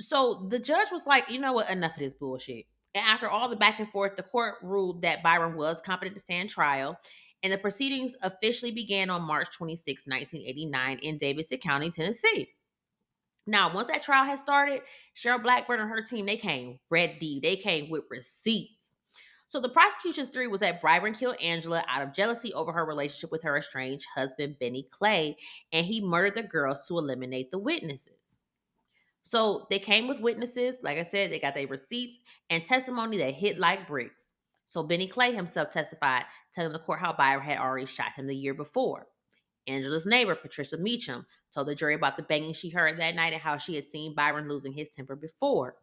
So the judge was like, you know what, enough of this bullshit. And after all the back and forth, the court ruled that Byron was competent to stand trial. And the proceedings officially began on March 26, 1989 in Davidson County, Tennessee. Now, once that trial had started, Cheryl Blackburn and her team, they came ready. They came with receipts. So the prosecution's theory was that Byron killed Angela out of jealousy over her relationship with her estranged husband, Benny Clay, and he murdered the girls to eliminate the witnesses. So they came with witnesses. Like I said, they got their receipts and testimony that hit like bricks. So Benny Clay himself testified, telling the court how Byron had already shot him the year before. Angela's neighbor, Patricia Meacham, told the jury about the banging she heard that night and how she had seen Byron losing his temper before.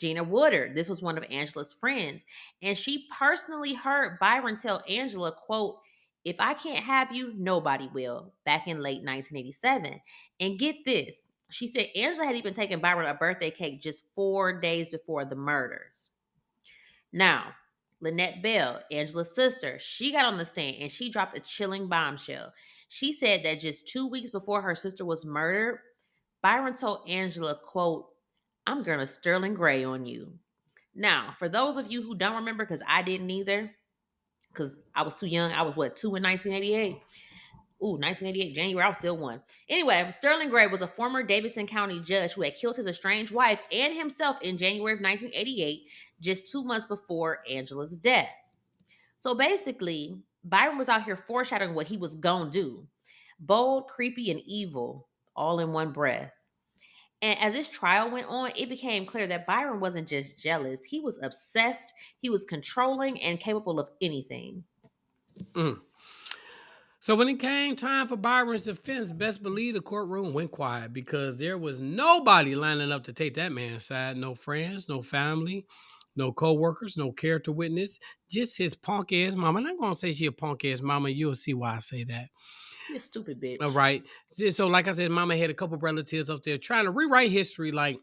Gina Woodard, this was one of Angela's friends, and she personally heard Byron tell Angela, quote, if I can't have you, nobody will, back in late 1987. And get this, she said Angela had even taken Byron a birthday cake just 4 days before the murders. Now, Lynette Bell, Angela's sister, she got on the stand and she dropped a chilling bombshell. She said that just 2 weeks before her sister was murdered, Byron told Angela, quote, I'm gonna Sterling Gray on you. Now, for those of you who don't remember, because I didn't either, because I was too young, I was what, 2 in 1988. Ooh, 1988, January, I was still 1. Anyway, Sterling Gray was a former Davidson County judge who had killed his estranged wife and himself in January of 1988, just 2 months before Angela's death. So basically, Byron was out here foreshadowing what he was gonna do. Bold, creepy, and evil, all in one breath. And as this trial went on, it became clear that Byron wasn't just jealous. He was obsessed, he was controlling, and capable of anything. Mm. So when it came time for Byron's defense, best believe the courtroom went quiet because there was nobody lining up to take that man's side. No friends, no family, no co-workers, no character witness, just his punk ass mama. I'm not gonna say she a punk ass mama. You'll see why I say that. You stupid bitch. All right. So like I said, mama had a couple relatives up there trying to rewrite history like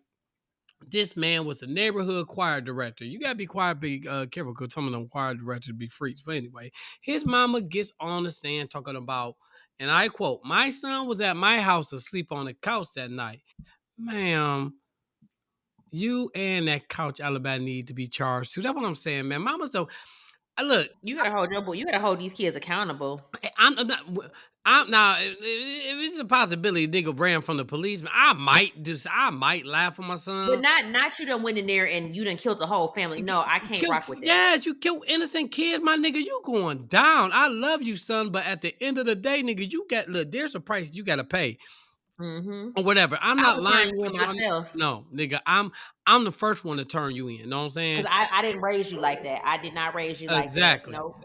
this man was a neighborhood choir director. You gotta be quiet, be careful, because some of them choir directors be freaks. But anyway, his mama gets on the stand talking about, and I quote, "My son was at my house asleep on the couch that night." Ma'am, you and that couch alibi need to be charged too. That's what I'm saying, man. Mama, so look, You gotta hold your boy. You gotta hold these kids accountable. I'm not. I'm now. If it's a possibility, nigga ran from the policeman, I might laugh at my But son. not you done went in there and you done killed the whole family. No, I can't rock with that. Yes, you kill innocent kids, my nigga. You going down. I love you, son, but at the end of the day, nigga, you got look. There's a price you got to pay Mm-hmm. or whatever. I'm I not would turn lying you for in you. myself. No, nigga, I'm the first one to turn you in. Know what I'm saying? Because I didn't raise you like that. I did not raise you like that. Exactly. No.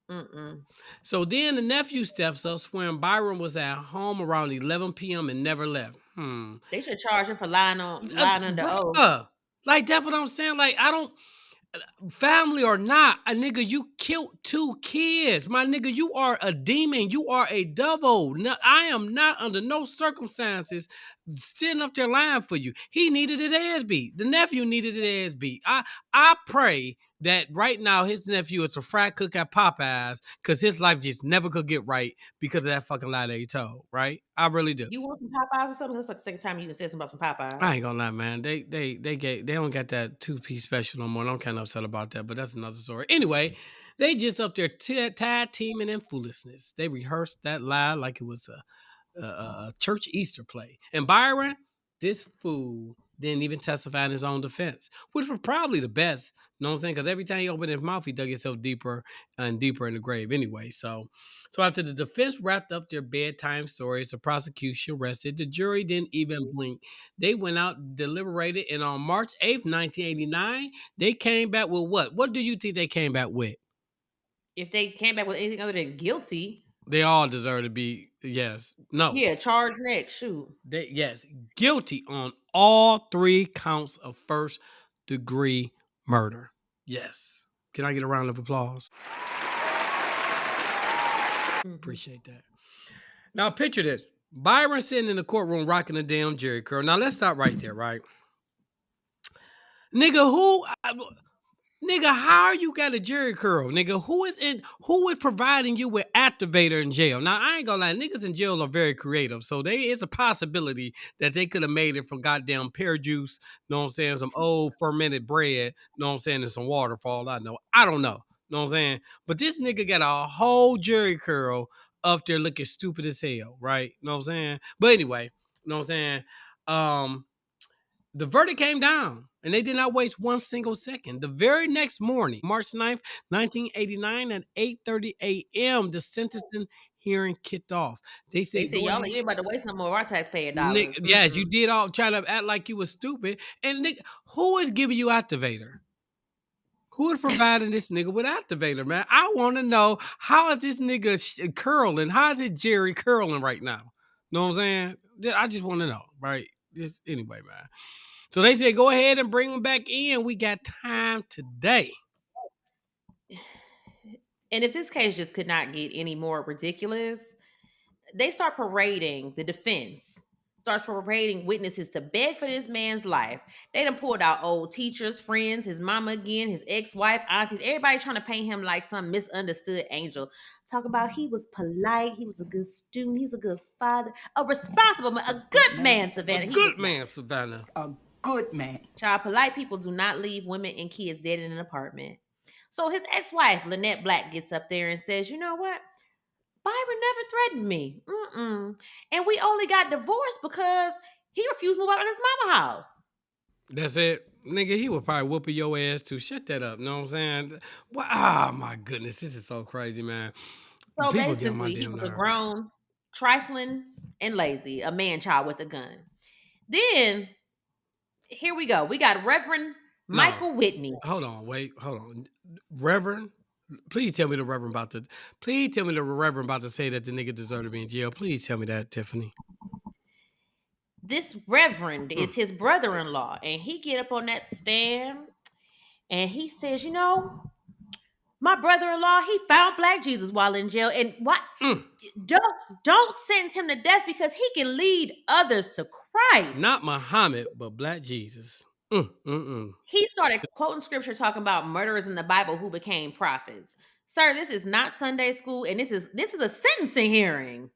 Mm-mm. So then the nephew steps up, swearing Byron was at home around 11 p.m. and never left. They should charge him for lying under oath. Bruh, like that's what I'm saying. Like I don't. Family or not, a nigga, you killed 2 kids. My nigga, you are a demon. You are a devil. No, I am not under no circumstances sitting up there lying for you. He needed his ass beat. The nephew needed his ass beat. I pray that right now his nephew is a frat cook at Popeyes because his life just never could get right because of that fucking lie that he told. Right? I really do. You want some Popeyes or something? That's like the second time you can say something about some I Popeyes. ain't gonna lie, man. They don't got that 2-piece special no more. I'm kind of upset about that, but that's another story. Anyway, they just up there tag teaming in foolishness. They rehearsed that lie like it was a church Easter play. And Byron, this fool didn't even testify in his own defense, which was probably the best. You know what I'm saying? Because every time he opened his mouth, he dug himself deeper and deeper in the grave. Anyway, so after the defense wrapped up their bedtime stories, the prosecution rested. The jury didn't even blink. They went out, deliberated, and on March 8th, 1989, they came back with what? What do you think they came back with? If they came back with anything other than guilty, They all deserve to be no. yeah, charge next. Shoot. Yes, guilty on all 3 counts of first degree murder. Yes. Can I get a round of applause? Mm-hmm. Appreciate that. Now picture this. Byron sitting in the courtroom rocking a damn Jerry curl. Now let's stop right there, right? Nigga, nigga, how you got a Jerry curl? Nigga, who is providing you with activator in jail? Now, I ain't gonna lie, niggas in jail are very creative. So there is a possibility that they could have made it from goddamn pear juice, know what I'm saying, some old fermented bread, know what I'm saying, and some water for all I know. I don't know what I'm saying? But this nigga got a whole Jerry curl up there looking stupid as hell, right? Know what I'm saying? But anyway, know what I'm saying? The verdict came down, and they did not waste one single second. The very next morning, March 9th, 1989, at 8:30 a.m., the sentencing hearing kicked off. They They said, said go y'all ahead. ain't about to waste no more of our taxpayer dollars. Yes, you did all try to act like you was stupid. And who is giving you activator? Who is providing this nigga with activator, man? I want to know, how is this nigga curling? How is it Jerry curling right now? Know what I'm saying? I just want to know, right? Just anyway, man. So they said, go ahead and bring them back in. We got time today. And if this case just could not get any more ridiculous, they start parading the defense, starts parading witnesses to beg for this man's life. They done pulled out old teachers, friends, his mama again, his ex-wife, aunties, everybody trying to paint him like some misunderstood angel. Talk about he was polite, he was a good student, he's a good father, a responsible man, a good man, Savannah. A good man, Savannah. A good man. Child, polite people do not leave women and kids dead in an apartment. So his ex-wife, Lynette Black, gets up there and says, you know what? Byron never threatened me. And we only got divorced because he refused to move out of his mama house. That's it. Nigga, he would probably whooping your ass too. Shut that up. Know what I'm saying? Well, ah, my goodness. This is so crazy, man. So People get on my basically, he damn was a nerves. grown, trifling, and lazy, a man child with a gun. Then, here we go. We got Reverend No. Michael Whitney. Hold on. Wait. Hold on. Reverend, please tell me the Reverend about to. Please tell me the Reverend about to say that the nigga deserved to be in jail. Please tell me that, Tiffany. This Reverend Mm. is his brother-in-law, and he get up on that stand and he says, my brother-in-law, he found Black Jesus while in jail. And what Mm. don't sentence him to death because he can lead others to Christ. Not Muhammad, but Black Jesus. He started quoting scripture talking about murderers in the Bible who became prophets. Sir, this is not Sunday school, and this is a sentencing hearing.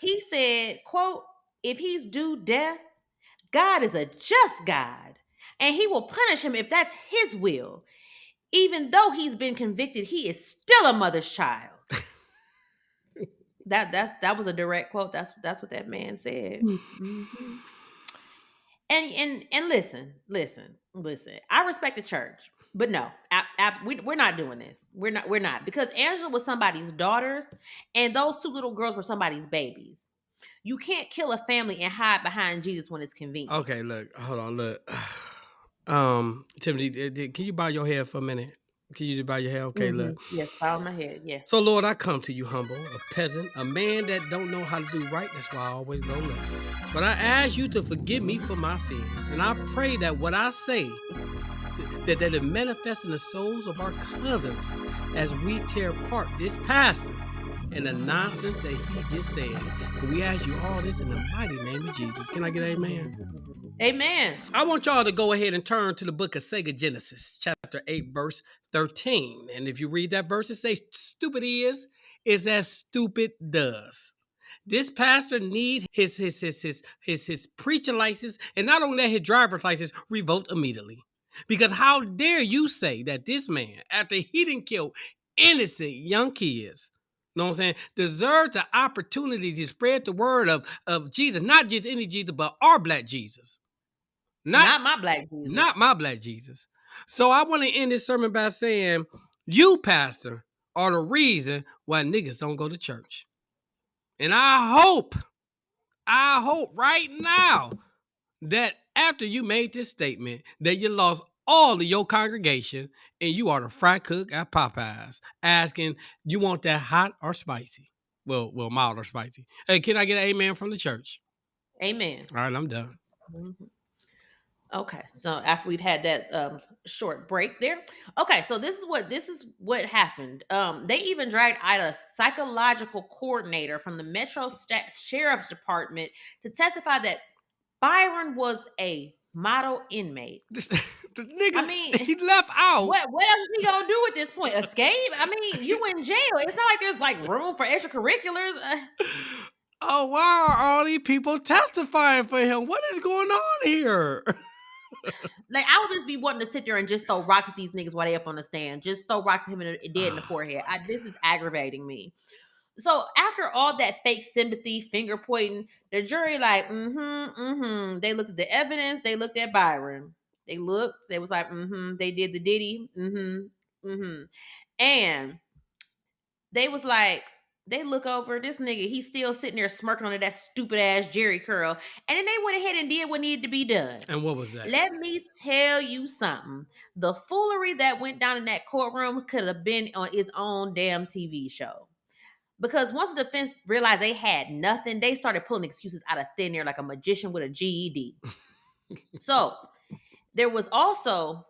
He said, quote, if he's due death, God is a just God, and he will punish him if that's his will. Even though he's been convicted, he is still a mother's child. That was a direct quote. That's what that man said. Mm-hmm. And listen. I respect the church, but no, we're not doing this. We're not because Angela was somebody's daughters, and those two little girls were somebody's babies. You can't kill a family and hide behind Jesus when it's convenient. Okay, look, hold on, look. Timothy, can you bow your head for a minute? Can you just bow your head? Okay, look. Yes, bow my head. Yes. So, Lord, I come to you humble, a peasant, a man that don't know how to do right. That's why I always go left. But I ask you to forgive me for my sins, and I pray that what I say, that it manifests in the souls of our cousins as we tear apart this pastor and the nonsense that he just said. And we ask you all this in the mighty name of Jesus. Can I get amen? Amen. I want y'all to go ahead and turn to the book of Sega Genesis, chapter 8, verse 13. And if you read that verse, it says, stupid is as stupid does. This pastor needs his preaching license, and not only that, his driver's license revoked immediately. Because how dare you say that this man, after he didn't kill innocent young kids, know what I'm saying, deserves the opportunity to spread the word of Jesus, not just any Jesus, but our Black Jesus. Not my Black Jesus. Not my Black Jesus. So I want to end this sermon by saying, you, pastor, are the reason why niggas don't go to church. And I hope right now that after you made this statement that you lost all of your congregation and you are the fry cook at Popeyes asking, you want that hot or spicy? Well, mild or spicy. Hey, can I get an amen from the church? Amen. All right, I'm done. Mm-hmm. Okay, so after we've had that short break there, okay, so this is what happened. They even dragged out a psychological coordinator from the Sheriff's Department to testify that Byron was a model inmate. The nigga, I mean, he left out. what else is he gonna do at this point? Escape? I mean, you in jail. It's not like there's like room for extracurriculars. Oh, why are all these people testifying for him? What is going on here? Like, I would just be wanting to sit there and just throw rocks at these niggas while they up on the stand. Just throw rocks at him dead in the forehead. This is aggravating me. So after all that fake sympathy, finger pointing, the jury like, They looked at the evidence. They looked at Byron. They looked. They was like, They did the Diddy. And they was like, they look over this nigga. He's still sitting there smirking under that stupid ass Jerry curl. And then they went ahead and did what needed to be done. And what was that? Let me tell you something. The foolery that went down in that courtroom could have been on its own damn TV show. Because once the defense realized they had nothing, they started pulling excuses out of thin air like a magician with a GED. So there was also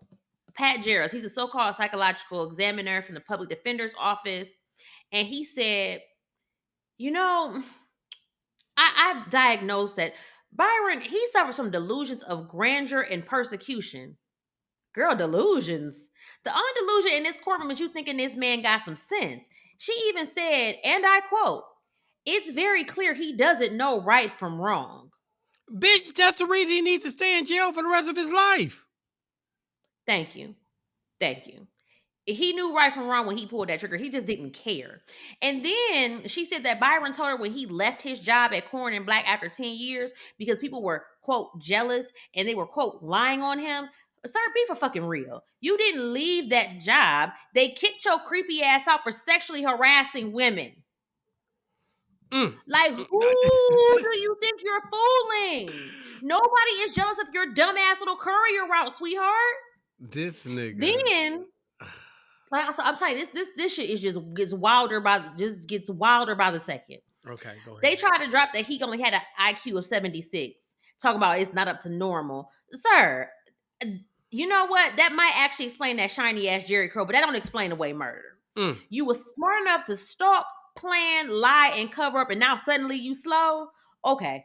Pat Jarrus. He's a so-called psychological examiner from the public defender's office. And he said, I've diagnosed that Byron, he suffers from delusions of grandeur and persecution. Girl, delusions. The only delusion in this courtroom is you thinking this man got some sense. She even said, and I quote, it's very clear he doesn't know right from wrong. Bitch, that's the reason he needs to stay in jail for the rest of his life. Thank you. He knew right from wrong when he pulled that trigger. He just didn't care. And then she said that Byron told her when he left his job at Corn and Black after 10 years because people were, quote, jealous and they were, quote, lying on him. Sir, be for fucking real. You didn't leave that job. They kicked your creepy ass out for sexually harassing women. Like, who do you think you're fooling? Nobody is jealous of your dumbass little courier route, sweetheart. This nigga. Then, like, so I'm telling you, this shit is just gets wilder by the second. Okay, go ahead. They tried to drop that he only had an IQ of 76. Talking about it's not up to normal, sir. You know what? That might actually explain that shiny ass Jerry Crow, but that don't explain away murder. You were smart enough to stalk, plan, lie, and cover up, and now suddenly you slow. Okay.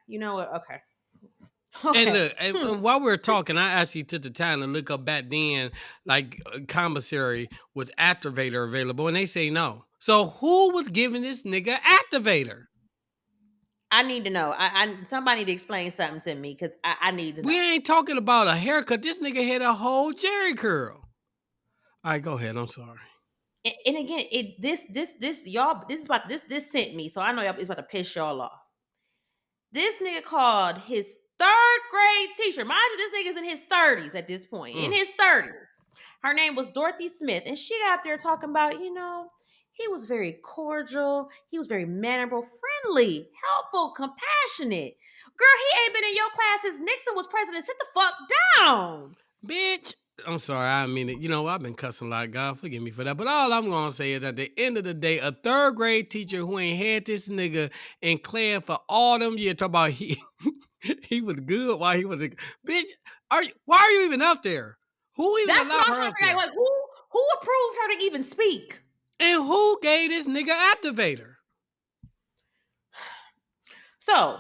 You know what? Okay. And look, and while we were talking, I actually took the time to look up back then, like commissary was activator available, and they say no. So who was giving this nigga activator? I need to know. Somebody need to explain something to me because I need to know. We ain't talking about a haircut. This nigga had a whole Jerry curl. All right, go ahead. I'm sorry. And again, this sent me, so I know it's about to piss y'all off. This nigga called his 3rd grade teacher. Mind you, this nigga's in his 30s at this point. In his 30s. Her name was Dorothy Smith. And she got up there talking about, he was very cordial. He was very mannerable, friendly, helpful, compassionate. Girl, he ain't been in your class since Nixon was president. Sit the fuck down. Bitch. I'm sorry, I mean it. I've been cussing a lot. God forgive me for that. But all I'm gonna say is at the end of the day, a 3rd grade teacher who ain't had this nigga in class for all them years talk about he was good while he was a bitch. Why are you even up there? Who even allowed her up there? Like, who approved her to even speak? And who gave this nigga activator? So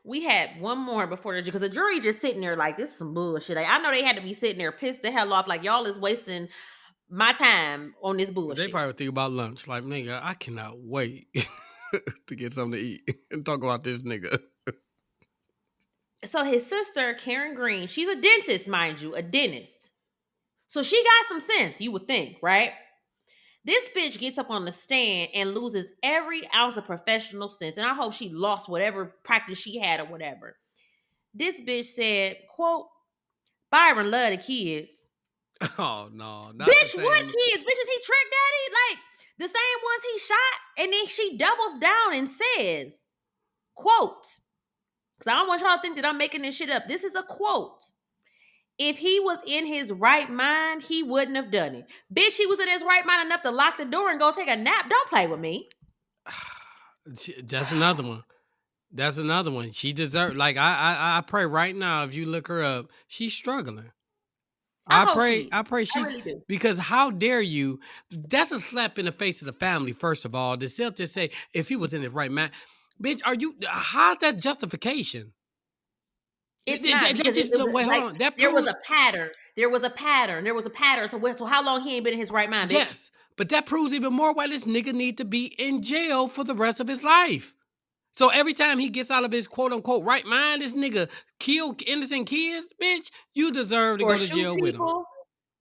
we had one more before because the jury just sitting there like, this is some bullshit. Like, I know they had to be sitting there pissed the hell off like, y'all is wasting my time on this bullshit. They probably think about lunch. Like, nigga, I cannot wait to get something to eat and talk about this nigga. So his sister, Karen Green, she's a dentist, mind you, a dentist. So she got some sense, you would think, right? This bitch gets up on the stand and loses every ounce of professional sense. And I hope she lost whatever practice she had or whatever. This bitch said, quote, Byron love the kids. Oh, no. Bitch, what kids? Bitch, is he Trick Daddy? Like, the same ones he shot? And then she doubles down and says, quote, because I don't want y'all to think that I'm making this shit up. This is a quote. If he was in his right mind, he wouldn't have done it. Bitch, he was in his right mind enough to lock the door and go take a nap. Don't play with me. That's another one. She deserved. Like I pray right now. If you look her up, she's struggling. I pray she's really because how dare you? That's a slap in the face of the family. First of all, to just say if he was in his right mind, bitch, how's that justification? It's not because there was a pattern. There was a pattern. So how long he ain't been in his right mind, bitch? Yes, but that proves even more why this nigga need to be in jail for the rest of his life. So every time he gets out of his quote unquote right mind, this nigga kill innocent kids, bitch. You deserve to go to jail with him.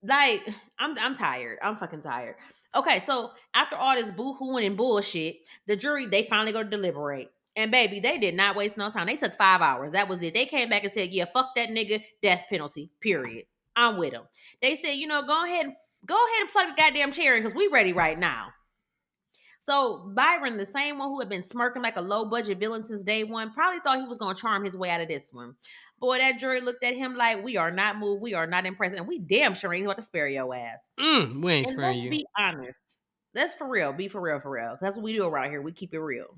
Like, I'm tired. I'm fucking tired. Okay, so after all this boo-hooing and bullshit, the jury, they finally go to deliberate. And baby, they did not waste no time. They took 5 hours. That was it. They came back and said, yeah, fuck that nigga, death penalty, period. I'm with him. They said, go ahead and plug the goddamn chair in because we ready right now. So Byron, the same one who had been smirking like a low-budget villain since day one, probably thought he was going to charm his way out of this one. Boy, that jury looked at him like, we are not moved, we are not impressed, and we damn sure ain't about to spare your ass. We ain't sparing you. Let's be honest. Let's for real. Be for real. That's what we do around here. We keep it real.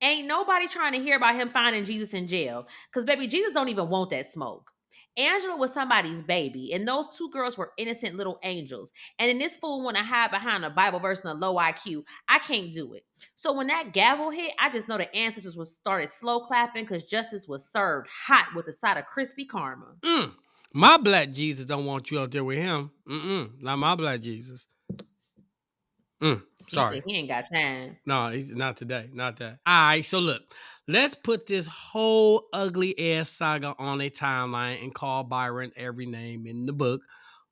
Ain't nobody trying to hear about him finding Jesus in jail. Because, baby, Jesus don't even want that smoke. Angela was somebody's baby, and those 2 girls were innocent little angels. And then this fool want to hide behind a Bible verse and a low IQ. I can't do it. So when that gavel hit, I just know the ancestors started slow clapping because justice was served hot with a side of crispy karma. My black Jesus don't want you out there with him. Not my black Jesus. Sorry. He said he ain't got time. No, he's not today. Not that. All right, so look. Let's put this whole ugly ass saga on a timeline and call Byron every name in the book.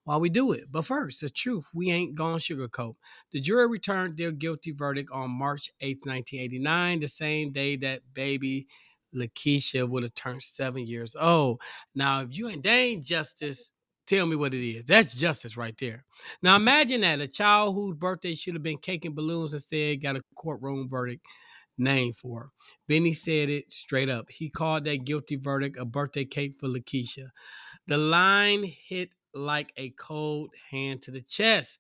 while we do it. But first, the truth we ain't gonna sugarcoat. The jury returned their guilty verdict on March 8th, 1989, the same day that baby Lakeisha would have turned 7 years old. Now, if you ain't, they ain't justice, tell me what it is. That's justice right there. Now, imagine that a child whose birthday should have been cake and balloons instead got a courtroom verdict named for her. Benny said it straight up. He called that guilty verdict a birthday cake for Lakeisha. The line hit like a cold hand to the chest.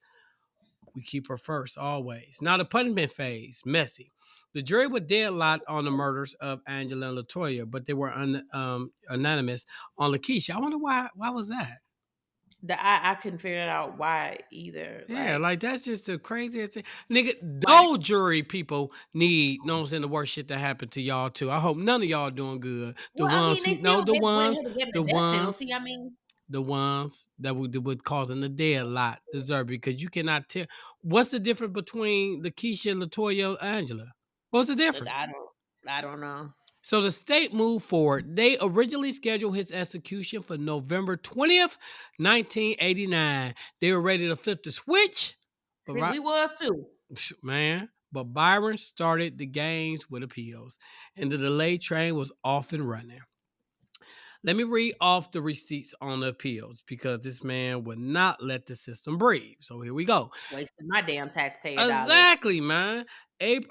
We keep her first always. Now the punishment phase, messy. The jury was deadlocked on the murders of Angela and Latoya, but they were unanimous on Lakeisha. I wonder why. Why was that? I couldn't figure it out why either. Yeah, Like, like that's just the craziest thing. Nigga, why? those jury people need, know what I'm saying, the worst shit that happened to y'all too. I hope none of y'all doing good. The Well, I ones mean, who know they went ahead and gave the him the death ones penalty. I mean, the ones that would causing the deadlock deserve it, because you cannot tell what's the difference between the Keisha, Latoya, Angela. What's the look, difference? I don't know. So the state moved forward. They originally scheduled his execution for November 20th, 1989. They were ready to flip the switch, but We was too. man, but Byron started the games with appeals, and the delay train was off and running. Let me read off the receipts on the appeals because this man would not let the system breathe. So here we go. Wasting my damn taxpayer dollars. Exactly, man.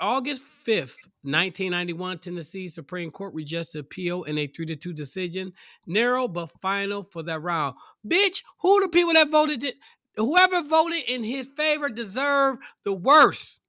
August 5th, 1991, Tennessee Supreme Court rejects the appeal in a 3-2 decision, narrow but final for that round. Bitch, who the people that voted? Whoever voted in his favor deserved the worst.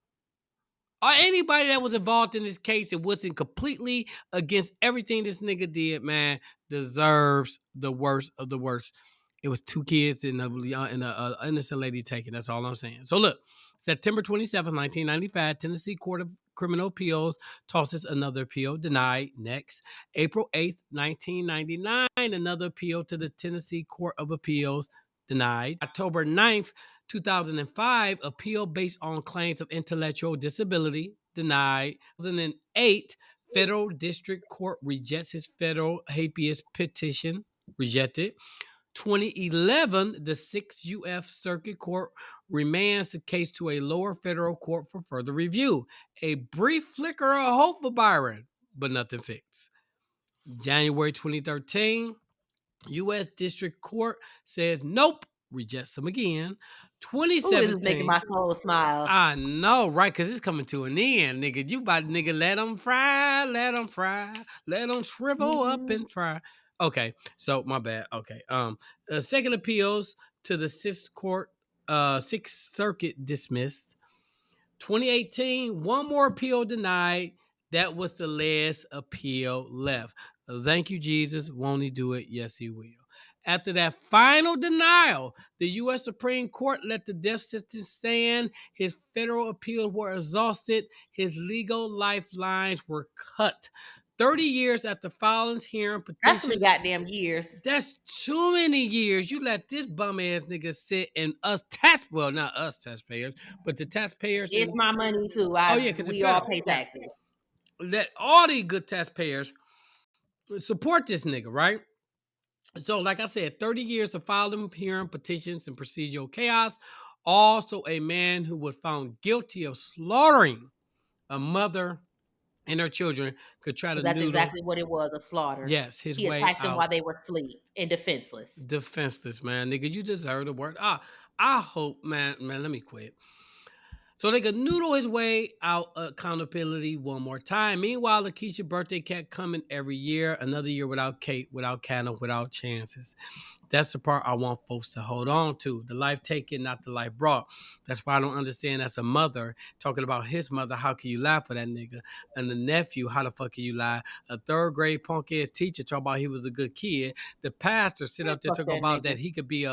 Or anybody that was involved in this case and wasn't completely against everything this nigga did, man, deserves the worst of the worst. It was two kids and a innocent lady taken. That's all I'm saying. So look, September 27th, 1995, Tennessee Court of Criminal Appeals tosses another appeal, denied. Next, April 8th, 1999, another appeal to the Tennessee Court of Appeals, denied. October 9th, 2005, appeal based on claims of intellectual disability, denied. 2008, federal district court rejects his federal habeas petition, rejected. 2011, the 6th UF Circuit Court remands the case to a lower federal court for further review. A brief flicker of hope for Byron, but nothing fixed. January 2013, U.S. District Court says nope, rejects him again. Ooh, this is making 2017, my soul smile. I know, right? Because it's coming to an end, nigga. You about to, nigga, let them fry, let them shrivel up Mhm. and fry. Okay, so my bad. Okay, second appeals to the Sixth Circuit dismissed. 2018, one more appeal denied. That was the last appeal left. Thank you, Jesus. Won't he do it? Yes, he will. After that final denial, the U.S. Supreme Court let the death sentence stand. His federal appeals were exhausted. His legal lifelines were cut. 30 years after filing hearing That's too many petitions. goddamn years. That's too many years. You let this bum ass nigga sit and us tax, well, not us taxpayers, but the taxpayers It's and my money too. oh yeah, because it's We all federal. pay Yeah, taxes. let all these good taxpayers support this nigga, right? So, like I said, 30 years of filing hearing petitions and procedural chaos. Also, a man who was found guilty of slaughtering a mother and her children could try to That's noodle, exactly what it was, a slaughter. yes, his He way attacked them while out. they were asleep and defenseless. Defenseless, man. Nigga, you deserve the word. I hope, man, let me quit. So they could noodle his way out accountability one more time. Meanwhile, Lakeisha's birthday kept coming every year, another year without Kate, without Candle, without chances. That's the part I want folks to hold on to. The life taken, not the life brought. That's why I don't understand as a mother, talking about his mother, how can you lie for that nigga? And the nephew, how the fuck can you lie? A third grade punk ass teacher talk about he was a good kid. The pastor sit Man, up there fuck talk that about nigga. that he could be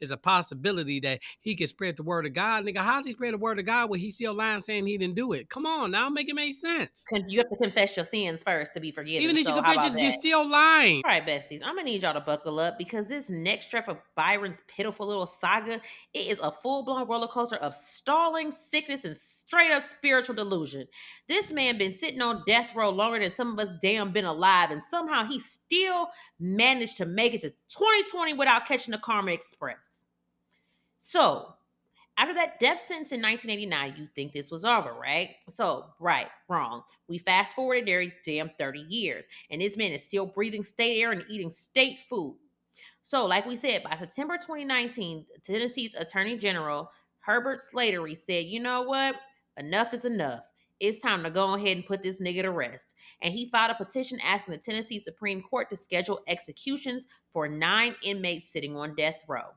is a possibility that he could spread the word of God. Nigga, how's he spread the word of God when he still lying saying he didn't do it? Come on now, make it make sense. You have to confess your sins first to be forgiven. Even if you So how confess, about you're that? still lying. All right, besties, I'm gonna need y'all to buckle up because this next stretch of Byron's pitiful little saga, it is a full-blown roller coaster of stalling, sickness, and straight up spiritual delusion. This man been sitting on death row longer than some of us damn been alive, and somehow he still managed to make it to 2020 without catching the Karma Express. So, after that death sentence in 1989, you think this was over, right? So, right, wrong. We fast forwarded there damn 30 years, and this man is still breathing state air and eating state food. So, like we said, by September 2019, Tennessee's Attorney General Herbert Slatery said, you know what? Enough is enough. It's time to go ahead and put this nigga to rest. And he filed a petition asking the Tennessee Supreme Court to schedule executions for 9 inmates sitting on death row.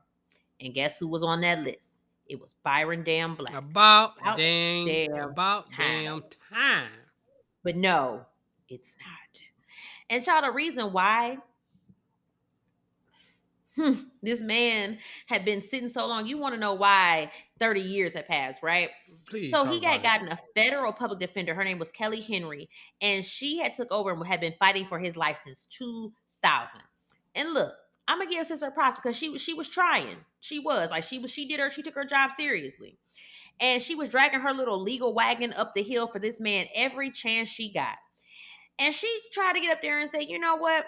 And guess who was on that list? It was Byron Damn Black. About damn About time. damn time. But no, it's not. And child, the reason why this man had been sitting so long, you want to know why 30 years had passed, right? Please So talk he about had it. gotten a federal public defender. Her name was Kelly Henry, and she had took over and had been fighting for his life since 2000. And look, I'm gonna give sister props because she was trying. She was like she took her job seriously, and she was dragging her little legal wagon up the hill for this man every chance she got. And she tried to get up there and say, you know what?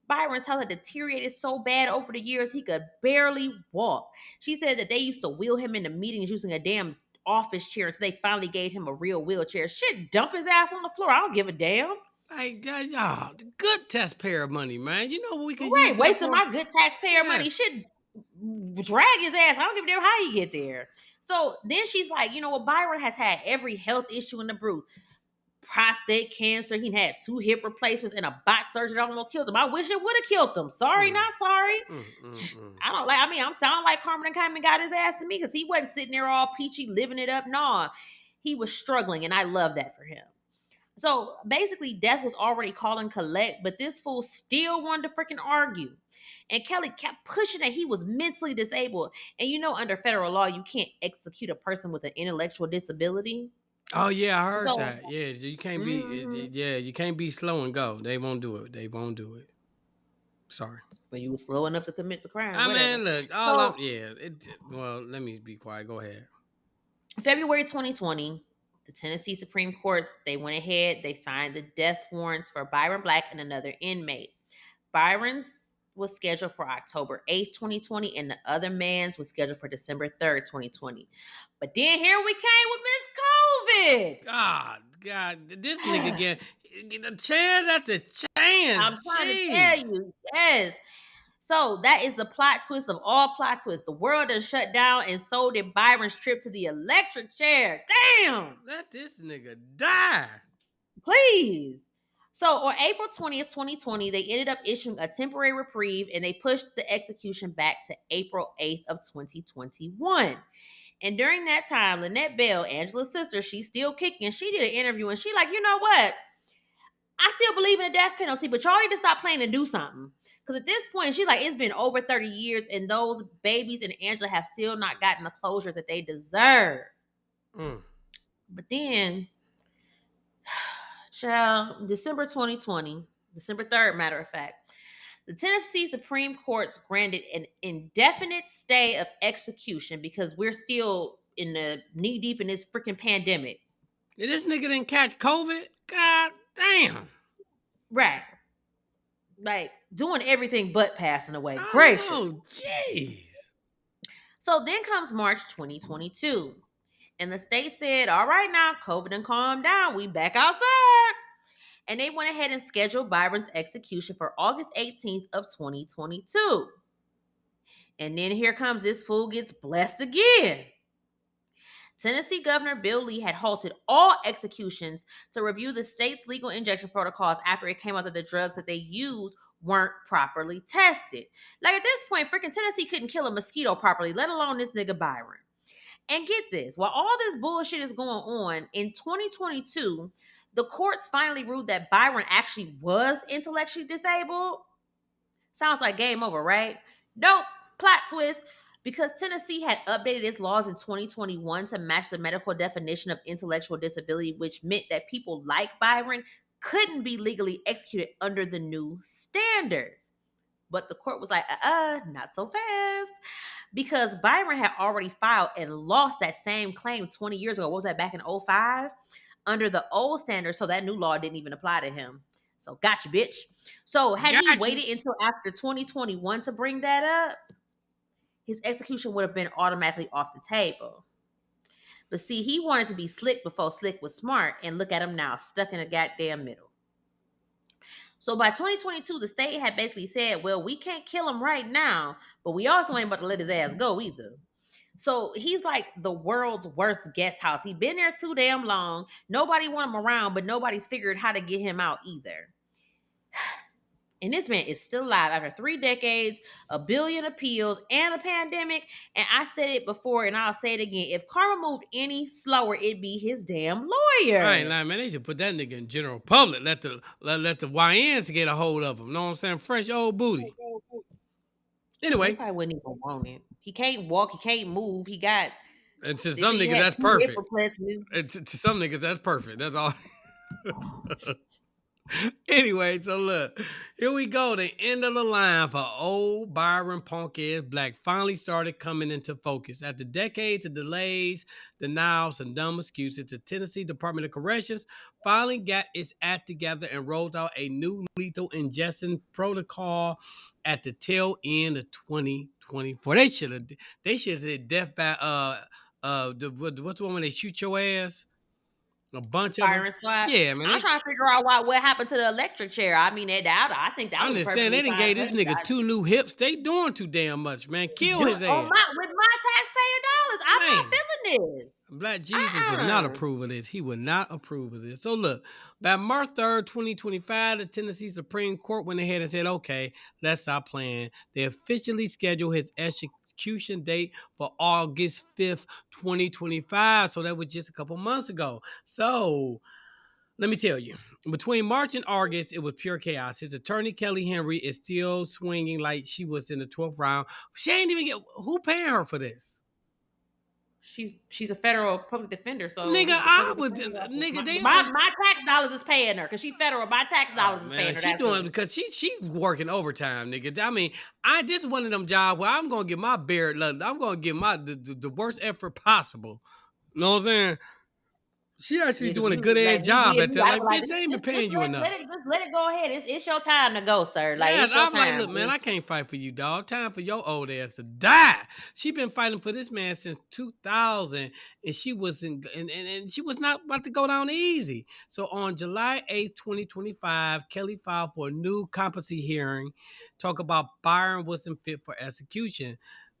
Byron's health had deteriorated so bad over the years he could barely walk. She said that they used to wheel him into meetings using a damn office chair until they finally gave him a real wheelchair. Shit, dump his ass on the floor. I don't give a damn. Like, good taxpayer money, man. You know what we could Right, use that wasting for? my good taxpayer money. Yes. Shit, drag his ass. I don't give a damn how he get there. So then she's like, you know what? Byron has had every health issue in the brew. Prostate cancer. He had 2 hip replacements and a botched surgery that almost killed him. I wish it would have killed him. Sorry, Mm, not sorry. mm. I don't like. I mean, I'm sounding like Carmen and Kyman got his ass to me because he wasn't sitting there all peachy, living it up. No, he was struggling, and I love that for him. So basically, death was already calling collect, but this fool still wanted to freaking argue. And Kelly kept pushing that he was mentally disabled. And you know, under federal law, you can't execute a person with an intellectual disability. Oh yeah, I heard So, that. Yeah, you can't be. mhm. Yeah, you can't be slow and go. They won't do it. They won't do it. Sorry. When you were slow enough to commit the crime, I whatever. mean, look, all I'm. So, Yeah. Well, let me be quiet. Go ahead. February 2020, the Tennessee Supreme Court, they went ahead, they signed the death warrants for Byron Black and another inmate. Byron's was scheduled for October 8th, 2020, and the other man's was scheduled for December 3rd, 2020. But then here we came with Miss God, this nigga get a chance after chance. I'm trying to tell Jeez. you, yes. So that is the plot twist of all plot twists. The world done shut down, and so did Byron's trip to the electric chair. Damn! Let this nigga die. Please. So on April 20th, 2020, they ended up issuing a temporary reprieve and they pushed the execution back to April 8th of 2021. And during that time, Lynette Bell, Angela's sister, she's still kicking. She did an interview and she like, you know what? I still believe in the death penalty, but y'all need to stop playing and do something. Because at this point, she's like, it's been over 30 years and those babies and Angela have still not gotten the closure that they deserve. Mm. But then child, December 2020, December 3rd, matter of fact, the Tennessee Supreme Court granted an indefinite stay of execution because we're still in the knee deep in this freaking pandemic. This nigga didn't catch COVID? God damn. Right. Like doing everything but passing away. I Gracious. know. Jeez. So then comes March 2022. And the state said, all right now, COVID done calm down. We back outside. And they went ahead and scheduled Byron's execution for August 18th of 2022. And then here comes this fool gets blessed again. Tennessee Governor Bill Lee had halted all executions to review the state's legal injection protocols after it came out that the drugs that they used weren't properly tested. Like at this point, freaking Tennessee couldn't kill a mosquito properly, let alone this nigga Byron. And get this, while all this bullshit is going on, in 2022, the courts finally ruled that Byron actually was intellectually disabled. Sounds like game over, right? Nope. Plot twist. Because Tennessee had updated its laws in 2021 to match the medical definition of intellectual disability, which meant that people like Byron couldn't be legally executed under the new standards. But the court was like, not so fast. Because Byron had already filed and lost that same claim 20 years ago. What was that, back in 2005? Under the old standards, so that new law didn't even apply to him. So gotcha, bitch. So had he Got you. waited until after 2021 to bring that up, his execution would have been automatically off the table. But see, he wanted to be slick before slick was smart, and look at him now, stuck in a goddamn middle. So by 2022, the state had basically said, well, we can't kill him right now, but we also ain't about to let his ass go either. So he's like the world's worst guest house. He's been there too damn long. Nobody want him around, but nobody's figured how to get him out either. And this man is still alive after 3 decades, a billion appeals, and a pandemic. And I said it before, and I'll say it again. If karma moved any slower, it'd be his damn lawyer. I ain't lying, man. They should put that nigga in general public. Let the YNs get a hold of him. Know what I'm saying? Fresh old booty. Anyway, he probably wouldn't even want it. He can't walk. He can't move. He got. And to some niggas, that's perfect. And to some niggas, that's perfect. That's all. Anyway, so look, here we go. The end of the line for old Byron punk-ass Black finally started coming into focus. After decades of delays, denials, and dumb excuses, the Tennessee Department of Corrections finally got its act together and rolled out a new lethal injection protocol at the tail end of 2024. They should have said death by what's the one when they shoot your ass? A bunch of them. Squad. Yeah, man. I'm trying to figure out what happened to the electric chair. I mean, I think that I'm was just saying they didn't gave this nigga 2 new hips. They doing too damn much, man. Kill his ass. With my taxpayer dollars, I'm not feeling this. Black Jesus would not approve of this. He would not approve of this. So look, by March 3rd, 2025, the Tennessee Supreme Court went ahead and said, okay, let's stop playing. They officially scheduled his execution date for August 5th, 2025. So that was just a couple months ago. So let me tell you, between March and August, it was pure chaos. His attorney, Kelly Henry, is still swinging like she was in the 12th round. She ain't even get, who paying her for this? She's a federal public defender, so nigga, I would nigga. My tax dollars is paying her because she federal. My tax dollars is paying her. She doing because she working overtime, nigga. I mean, this is one of them jobs where I'm gonna get my bare. I'm gonna give my the worst effort possible. You know what I'm saying? She actually doing a good ass job at that. Like, bitch, they ain't been paying you enough. Let it go ahead. It's your time to go, sir. Like, it's your time. Like, look, man, I can't fight for you, dog. Time for your old ass to die. She been fighting for this man since 2000, and she was and she was not about to go down easy. So on July 8th, 2025, Kelly filed for a new competency hearing, talk about Byron wasn't fit for execution.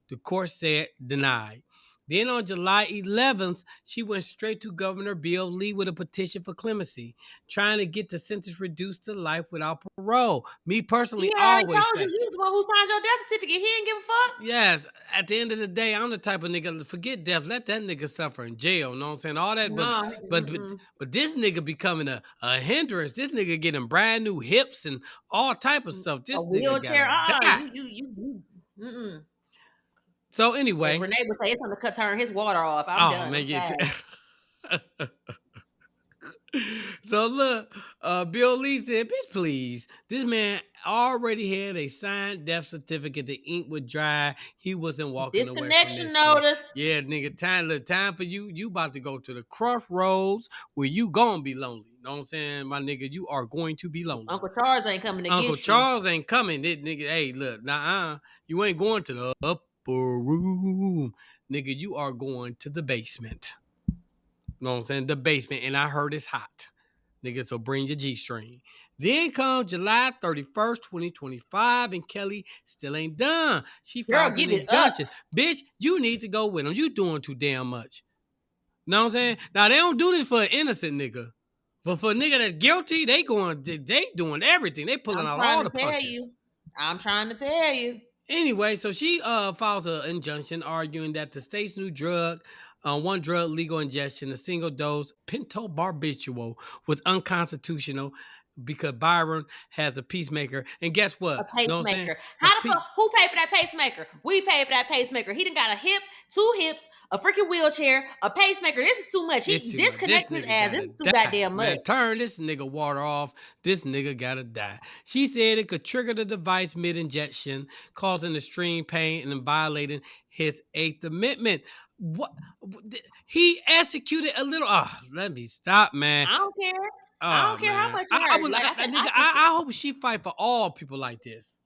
The court said denied. Then on July 11th, she went straight to Governor Bill Lee with a petition for clemency, trying to get the sentence reduced to life without parole. Me personally, I told you, he's the one who signed your death certificate. He didn't give a fuck. Yes, at the end of the day, I'm the type of nigga, forget death, let that nigga suffer in jail. You know what I'm saying? All that, but this nigga becoming a hindrance. This nigga getting brand new hips and all type of stuff. This wheelchair. So anyway, Renee would say it's on the turn his water off. I'm done. Man, so look, Bill Lee said, bitch, please. This man already had a signed death certificate. The ink would dry. He wasn't walking away from this. Disconnection notice. Yeah, nigga, time for you. You about to go to the crossroads where you gonna be lonely. You know what I'm saying? My nigga, you are going to be lonely. Uncle Charles ain't coming to get you. Uncle Charles ain't coming. This nigga, hey, look, you ain't going to the upper room. Nigga, you are going to the basement. You know what I'm saying? The basement, and I heard it's hot. Nigga, so bring your G-string. Then comes July 31st, 2025, and Kelly still ain't done. She files an injunction. Bitch, you need to go with him. You doing too damn much. You know what I'm saying? Now, they don't do this for an innocent nigga. But for a nigga that's guilty, they doing everything. They pulling out all the punches. I'm trying to tell you. Anyway, so she files an injunction arguing that the state's new one drug legal injection, a single dose pentobarbital, was unconstitutional because Byron has a pacemaker. And guess what? A pacemaker. Who paid for that pacemaker? We paid for that pacemaker. He done got a hip, 2 hips, a freaking wheelchair, a pacemaker. This is too much. He disconnects his ass. This is too goddamn much. Man, turn this nigga water off. This nigga gotta die. She said it could trigger the device mid-injection, causing extreme pain and violating his 8th Amendment. What? He executed a little. Let me stop, man. I don't care. I don't care how much you hurt. I hope she fight for all people like this,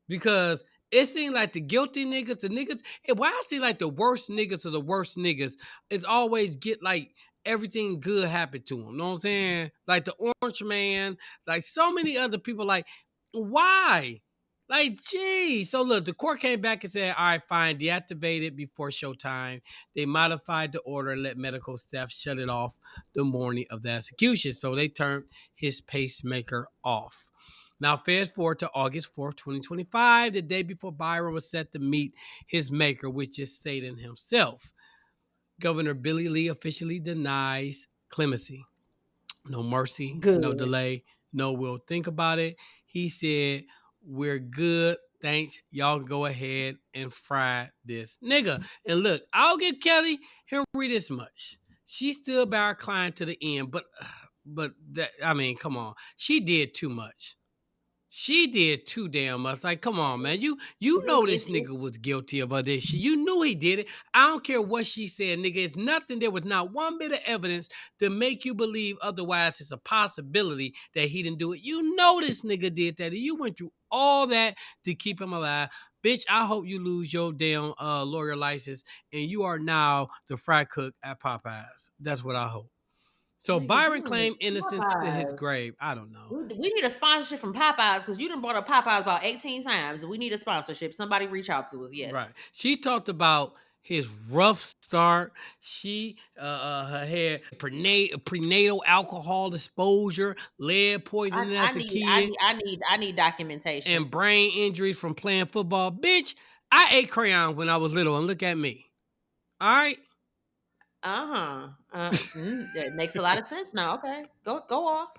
because it seemed like the guilty niggas, the niggas, why I see like the worst niggas are the worst niggas is always get like everything good happen to them. Know what I'm saying? Like the Orange Man, like so many other people. Like, why? Like, gee. So look, the court came back and said, all right, fine, deactivate it before showtime. They modified the order and let medical staff shut it off the morning of the execution. So they turned his pacemaker off. Now, fast forward to August 4th, 2025, the day before Byron was set to meet his maker, which is Satan himself. Governor Billy Lee officially denies clemency. No mercy, no Good. delay, no we'll think about it. He said, we're good. Thanks. Y'all go ahead and fry this nigga. And look, I'll give Kelly Henry this much. She stood by our client to the end, but that, I mean, come on. She did too much. She did too damn much. Like, come on, man. You know this It's nigga was guilty of all this shit. You knew he did it. I don't care what she said, nigga. It's nothing. There was not one bit of evidence to make you believe otherwise. It's a possibility that he didn't do it. You know this nigga did that. And you went through all that to keep him alive. Bitch, I hope you lose your damn lawyer license and you are now the fry cook at Popeyes. That's what I hope. So nigga, you Byron don't need claimed innocence to his Popeyes. grave. I don't know. We need a sponsorship from Popeyes because you done brought up Popeyes about 18 times. We need a sponsorship. Somebody reach out to us. Yes. Right. She talked about his rough start. She her had prenatal alcohol exposure, lead poisoning I as a need I kid, need I need I need documentation. and brain injuries from playing football. Bitch, I ate crayons when I was little, and look at me. All right. Uh-huh. That makes a lot of sense now. Okay. Go off.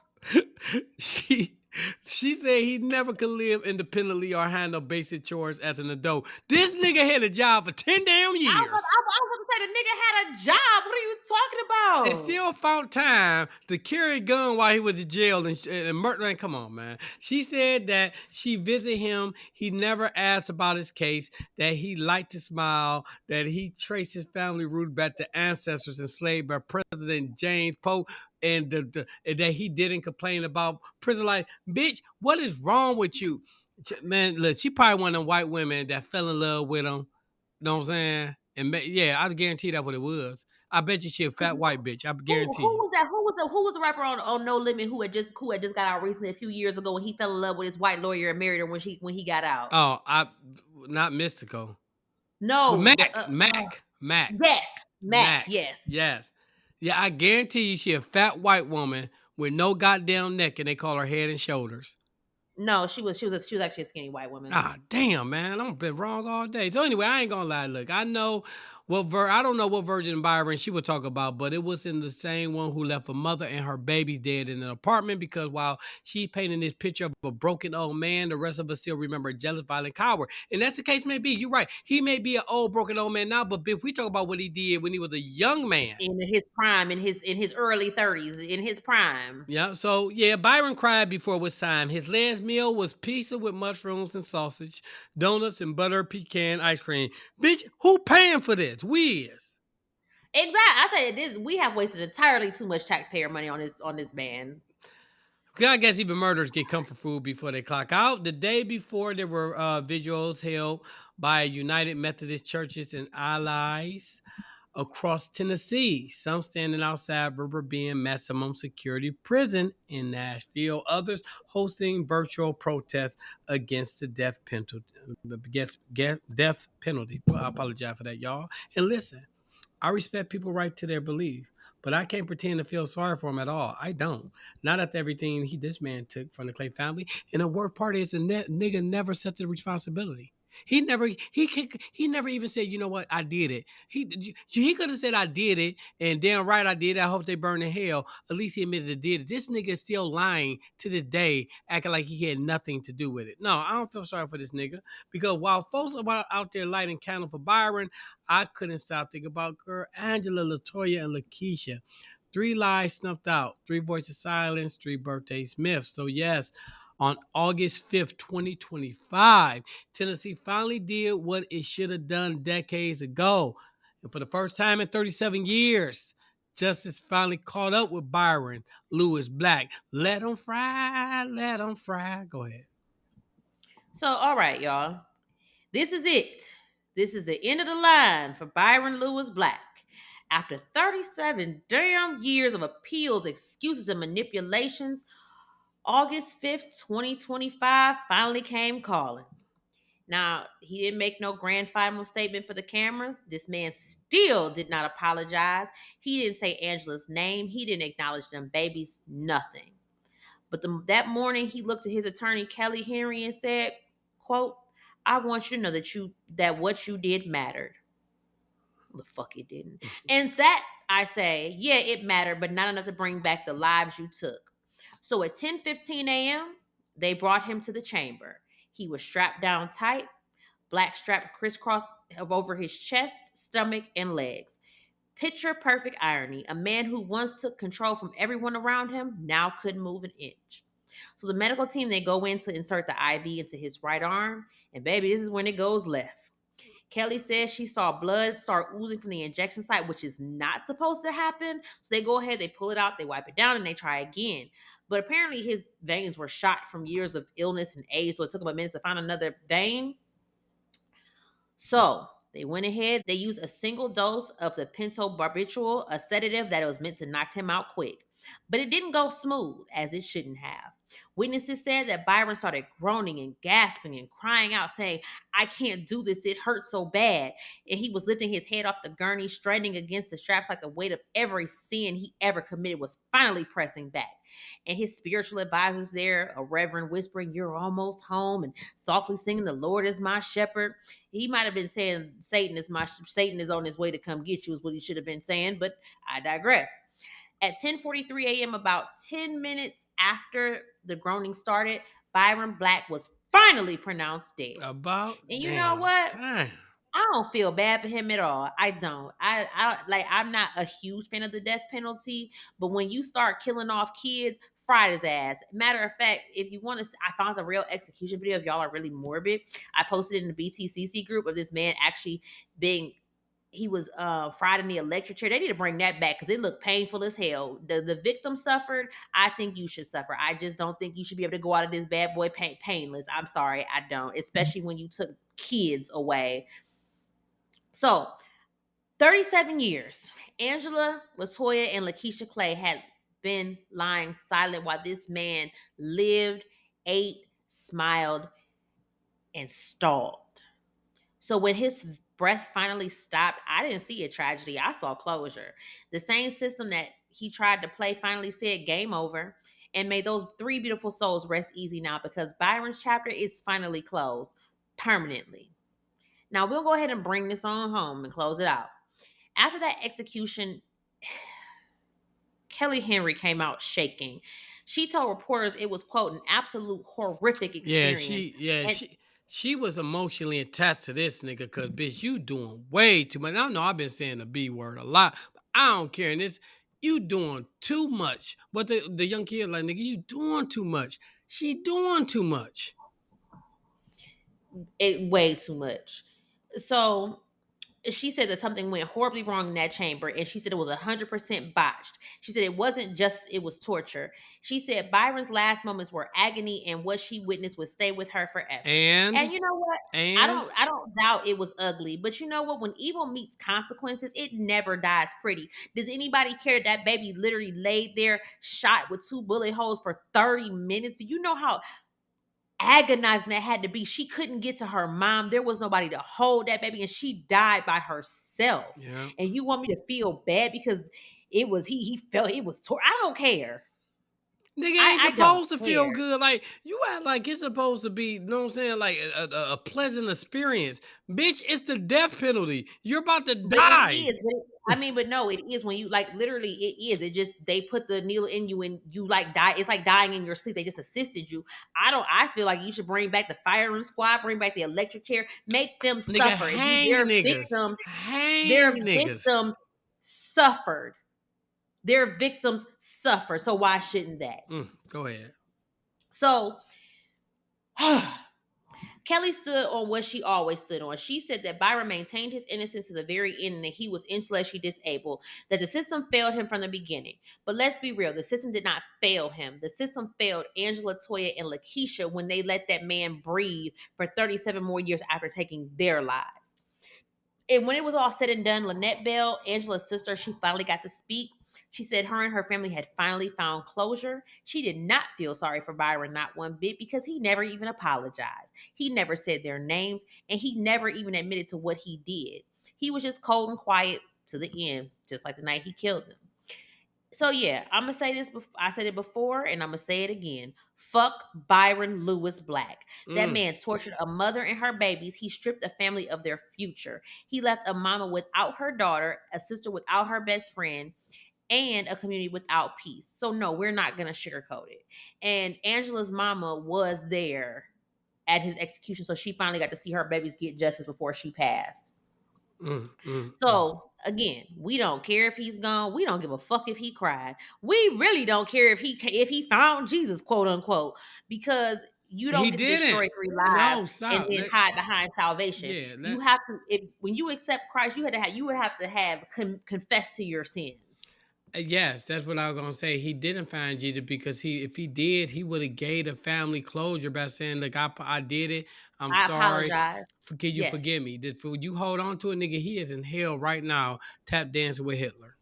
she she said he never could live independently or handle basic chores as an adult. This nigga had a job for 10 damn years. I was gonna say the nigga had a job. What are you talking And about? still found time to carry a gun while he was in jail and murder. Man, come on, man. She said that she visited him. He never asked about his case, that he liked to smile, that he traced his family root back to ancestors enslaved by President James Polk, and, and that he didn't complain about prison life. Bitch, what is wrong with you? Man, look, she probably one of them white women that fell in love with him. Know what I'm saying? And yeah, I guarantee that what it was. I bet you she a Cause fat white bitch. I who guarantee you. was that? Who was a rapper on No Limit who had just got out recently a few years ago when he fell in love with his white lawyer and married her when he got out. Oh, I not mystical. No, the Mac, yes, Mac, Mac. yes. Yes. Yeah, I guarantee you she a fat white woman with no goddamn neck and they call her head and shoulders. No, she was actually a skinny white woman. Ah, damn, man. I'm been wrong all day. So anyway, I ain't gonna lie. Look, I know I don't know what Virgin Byron she would talk about, but it was in the same one who left a mother and her babies dead in an apartment because while she painted this picture of a broken old man, the rest of us still remember a jealous, violent coward. And that's the case may be. You're right. He may be an old broken old man now, but if we talk about what he did when he was a young man. In his prime, in his early 30s, in his prime. Yeah, so yeah, Byron cried before it was time. His last meal was pizza with mushrooms and sausage, donuts and butter pecan ice cream. Bitch, who paying for this? We is. Exactly. I said this. We have wasted entirely too much taxpayer money on this man. I guess even murderers get comfort food before they clock out. The day before, there were vigils held by United Methodist churches and allies across Tennessee. Some standing outside River Bend Maximum Security Prison in Nashville. Others hosting virtual protests against the death penalty. I apologize for that, y'all. And listen, I respect people's right to their belief, but I can't pretend to feel sorry for him at all. I don't. Not after everything this man took from the Clay family. And the worst part is the nigga never accepted the responsibility. He never even said, you know what, I did it. He could have said I did it, and damn right I did it. I hope they burn in hell. At least he admitted to did it. This nigga is still lying to this day, acting like he had nothing to do with it. No, I don't feel sorry for this nigga because while folks are out there lighting candle for Byron, I couldn't stop thinking about girl Angela, Latoya, and Lakeisha. 3 lives snuffed out, 3 voices silenced, 3 birthdays missed. So yes, on August 5th, 2025, Tennessee finally did what it should have done decades ago. And for the first time in 37 years, justice finally caught up with Byron Lewis Black. Let them fry, let them fry. Go ahead. So, all right, y'all. This is it. This is the end of the line for Byron Lewis Black. After 37 damn years of appeals, excuses, and manipulations, August 5th, 2025 finally came calling. Now, he didn't make no grand final statement for the cameras. This man still did not apologize. He didn't say Angela's name. He didn't acknowledge them babies, nothing. But that morning, he looked at his attorney, Kelly Henry, and said, quote, I want you to know that what you did mattered. The fuck it didn't. And that, I say, yeah, it mattered, but not enough to bring back the lives you took. So at 10:15 a.m., they brought him to the chamber. He was strapped down tight, black strap crisscrossed over his chest, stomach, and legs. Picture perfect irony. A man who once took control from everyone around him now couldn't move an inch. So the medical team, they go in to insert the IV into his right arm, and baby, this is when it goes left. Kelly says she saw blood start oozing from the injection site, which is not supposed to happen. So they go ahead, they pull it out, they wipe it down, and they try again. But apparently his veins were shot from years of illness and age, so it took them a minute to find another vein. So they went ahead, they used a single dose of the pentobarbital, a sedative that was meant to knock him out quick. But it didn't go smooth, as it shouldn't have. Witnesses said that Byron started groaning and gasping and crying out, saying, I can't do this, it hurts so bad. And he was lifting his head off the gurney, straining against the straps like the weight of every sin he ever committed was finally pressing back. And his spiritual advisors there, a reverend whispering, You're almost home, and softly singing, The Lord is my shepherd. He might have been saying Satan is on his way to come get you, is what he should have been saying, but I digress. At 10:43 a.m., about 10 minutes after the groaning started, Byron Black was finally pronounced dead. About And you know damn what? time. I don't feel bad for him at all. I don't. I'm not a huge fan of the death penalty, but when you start killing off kids, fried his ass. Matter of fact, if you want to, I found the real execution video. If y'all are really morbid, I posted in the BTCC group of this man actually being. He was fried in the electric chair. They need to bring that back because it looked painful as hell. The victim suffered. I think you should suffer. I just don't think you should be able to go out of this bad boy painless. I'm sorry, I don't. Especially when you took kids away. So, 37 years. Angela, Latoya, and Lakeisha Clay had been lying silent while this man lived, ate, smiled, and stalled. So when his breath finally stopped, I didn't see a tragedy. I saw closure. The same system that he tried to play finally said game over. And may those three beautiful souls rest easy now because Byron's chapter is finally closed permanently. Now we'll go ahead and bring this on home and close it out. After that execution, Kelly Henry came out shaking. She told reporters it was, quote, an absolute horrific experience. And She was emotionally attached to this nigga because bitch, you doing way too much. I know I've been saying the B word a lot, but I don't care. And this, you doing too much. But the young kid like, nigga, you doing too much. She doing too much. way too much. So she said that something went horribly wrong in that chamber, and she said it was 100% botched. She said it wasn't just, it was torture. She said Byron's last moments were agony, and what she witnessed would stay with her forever. And you know what? I don't doubt it was ugly, but you know what? When evil meets consequences, it never dies pretty. Does anybody care that baby literally laid there shot with 2 bullet holes for 30 minutes? Do you know how agonizing that had to be? She couldn't get to her mom. There was nobody to hold that baby, and she died by herself. Yeah. And you want me to feel bad because it was he felt it was I don't care. Nigga ain't supposed to feel good. Like, you act like it's supposed to be, you know what I'm saying, like a pleasant experience. Bitch, it's the death penalty. You're about to die. It is. But no, it is when you, like, literally it is. It just, they put the needle in you and you like die. It's like dying in your sleep. They just assisted you. I feel like you should bring back the firing squad, bring back the electric chair, make them suffer. Their victims suffered. Their victims suffered. So why shouldn't that? Go ahead. So Kelly stood on what she always stood on. She said that Byron maintained his innocence to the very end and that he was intellectually disabled, that the system failed him from the beginning. But let's be real, the system did not fail him. The system failed Angela, Toya, and Lakeisha when they let that man breathe for 37 more years after taking their lives. And when it was all said and done, Lynette Bell, Angela's sister, she finally got to speak. She said her and her family had finally found closure. She did not feel sorry for Byron, not one bit, because he never even apologized. He never said their names, and he never even admitted to what he did. He was just cold and quiet to the end, just like the night he killed them. So yeah, I'm gonna say this. I said it before, and I'm gonna say it again. Fuck Byron Lewis Black. That man tortured a mother and her babies. He stripped a family of their future. He left a mama without her daughter, a sister without her best friend, and a community without peace. So no, we're not gonna sugarcoat it. And Angela's mama was there at his execution, so she finally got to see her babies get justice before she passed. So again, we don't care if he's gone. We don't give a fuck if he cried. We really don't care if he found Jesus, quote unquote, because you don't He get to didn't. destroy 3 lives No, and stop. then hide behind salvation. Yeah, You have to, if when you accept Christ, you would have to have confess to your sins. yes, that's what I was gonna say. He didn't find Jesus because if he did, he would have gave the family closure by saying, "Look, I did it. I'm I sorry. apologize. Can you Yes. forgive me?" You hold on to a nigga, he is in hell right now, tap dancing with Hitler.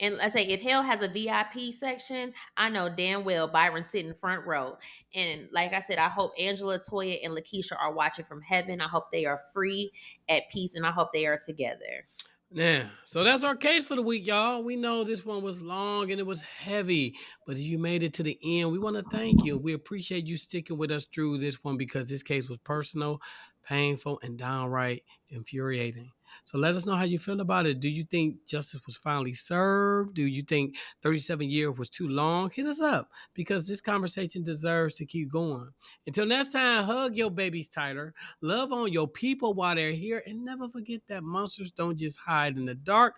And I say, if hell has a VIP section, I know damn well Byron's sitting front row. And like I said, I hope Angela, Toya, and Lakeisha are watching from heaven. I hope they are free, at peace, and I hope they are together. Yeah, so that's our case for the week, y'all. We know this one was long and it was heavy, but you made it to the end. We want to thank you. We appreciate you sticking with us through this one because this case was personal, painful, and downright infuriating. So let us know how you feel about it. Do you think justice was finally served? Do you think 37 years was too long? Hit us up because this conversation deserves to keep going. Until next time, hug your babies tighter, love on your people while they're here, and never forget that monsters don't just hide in the dark.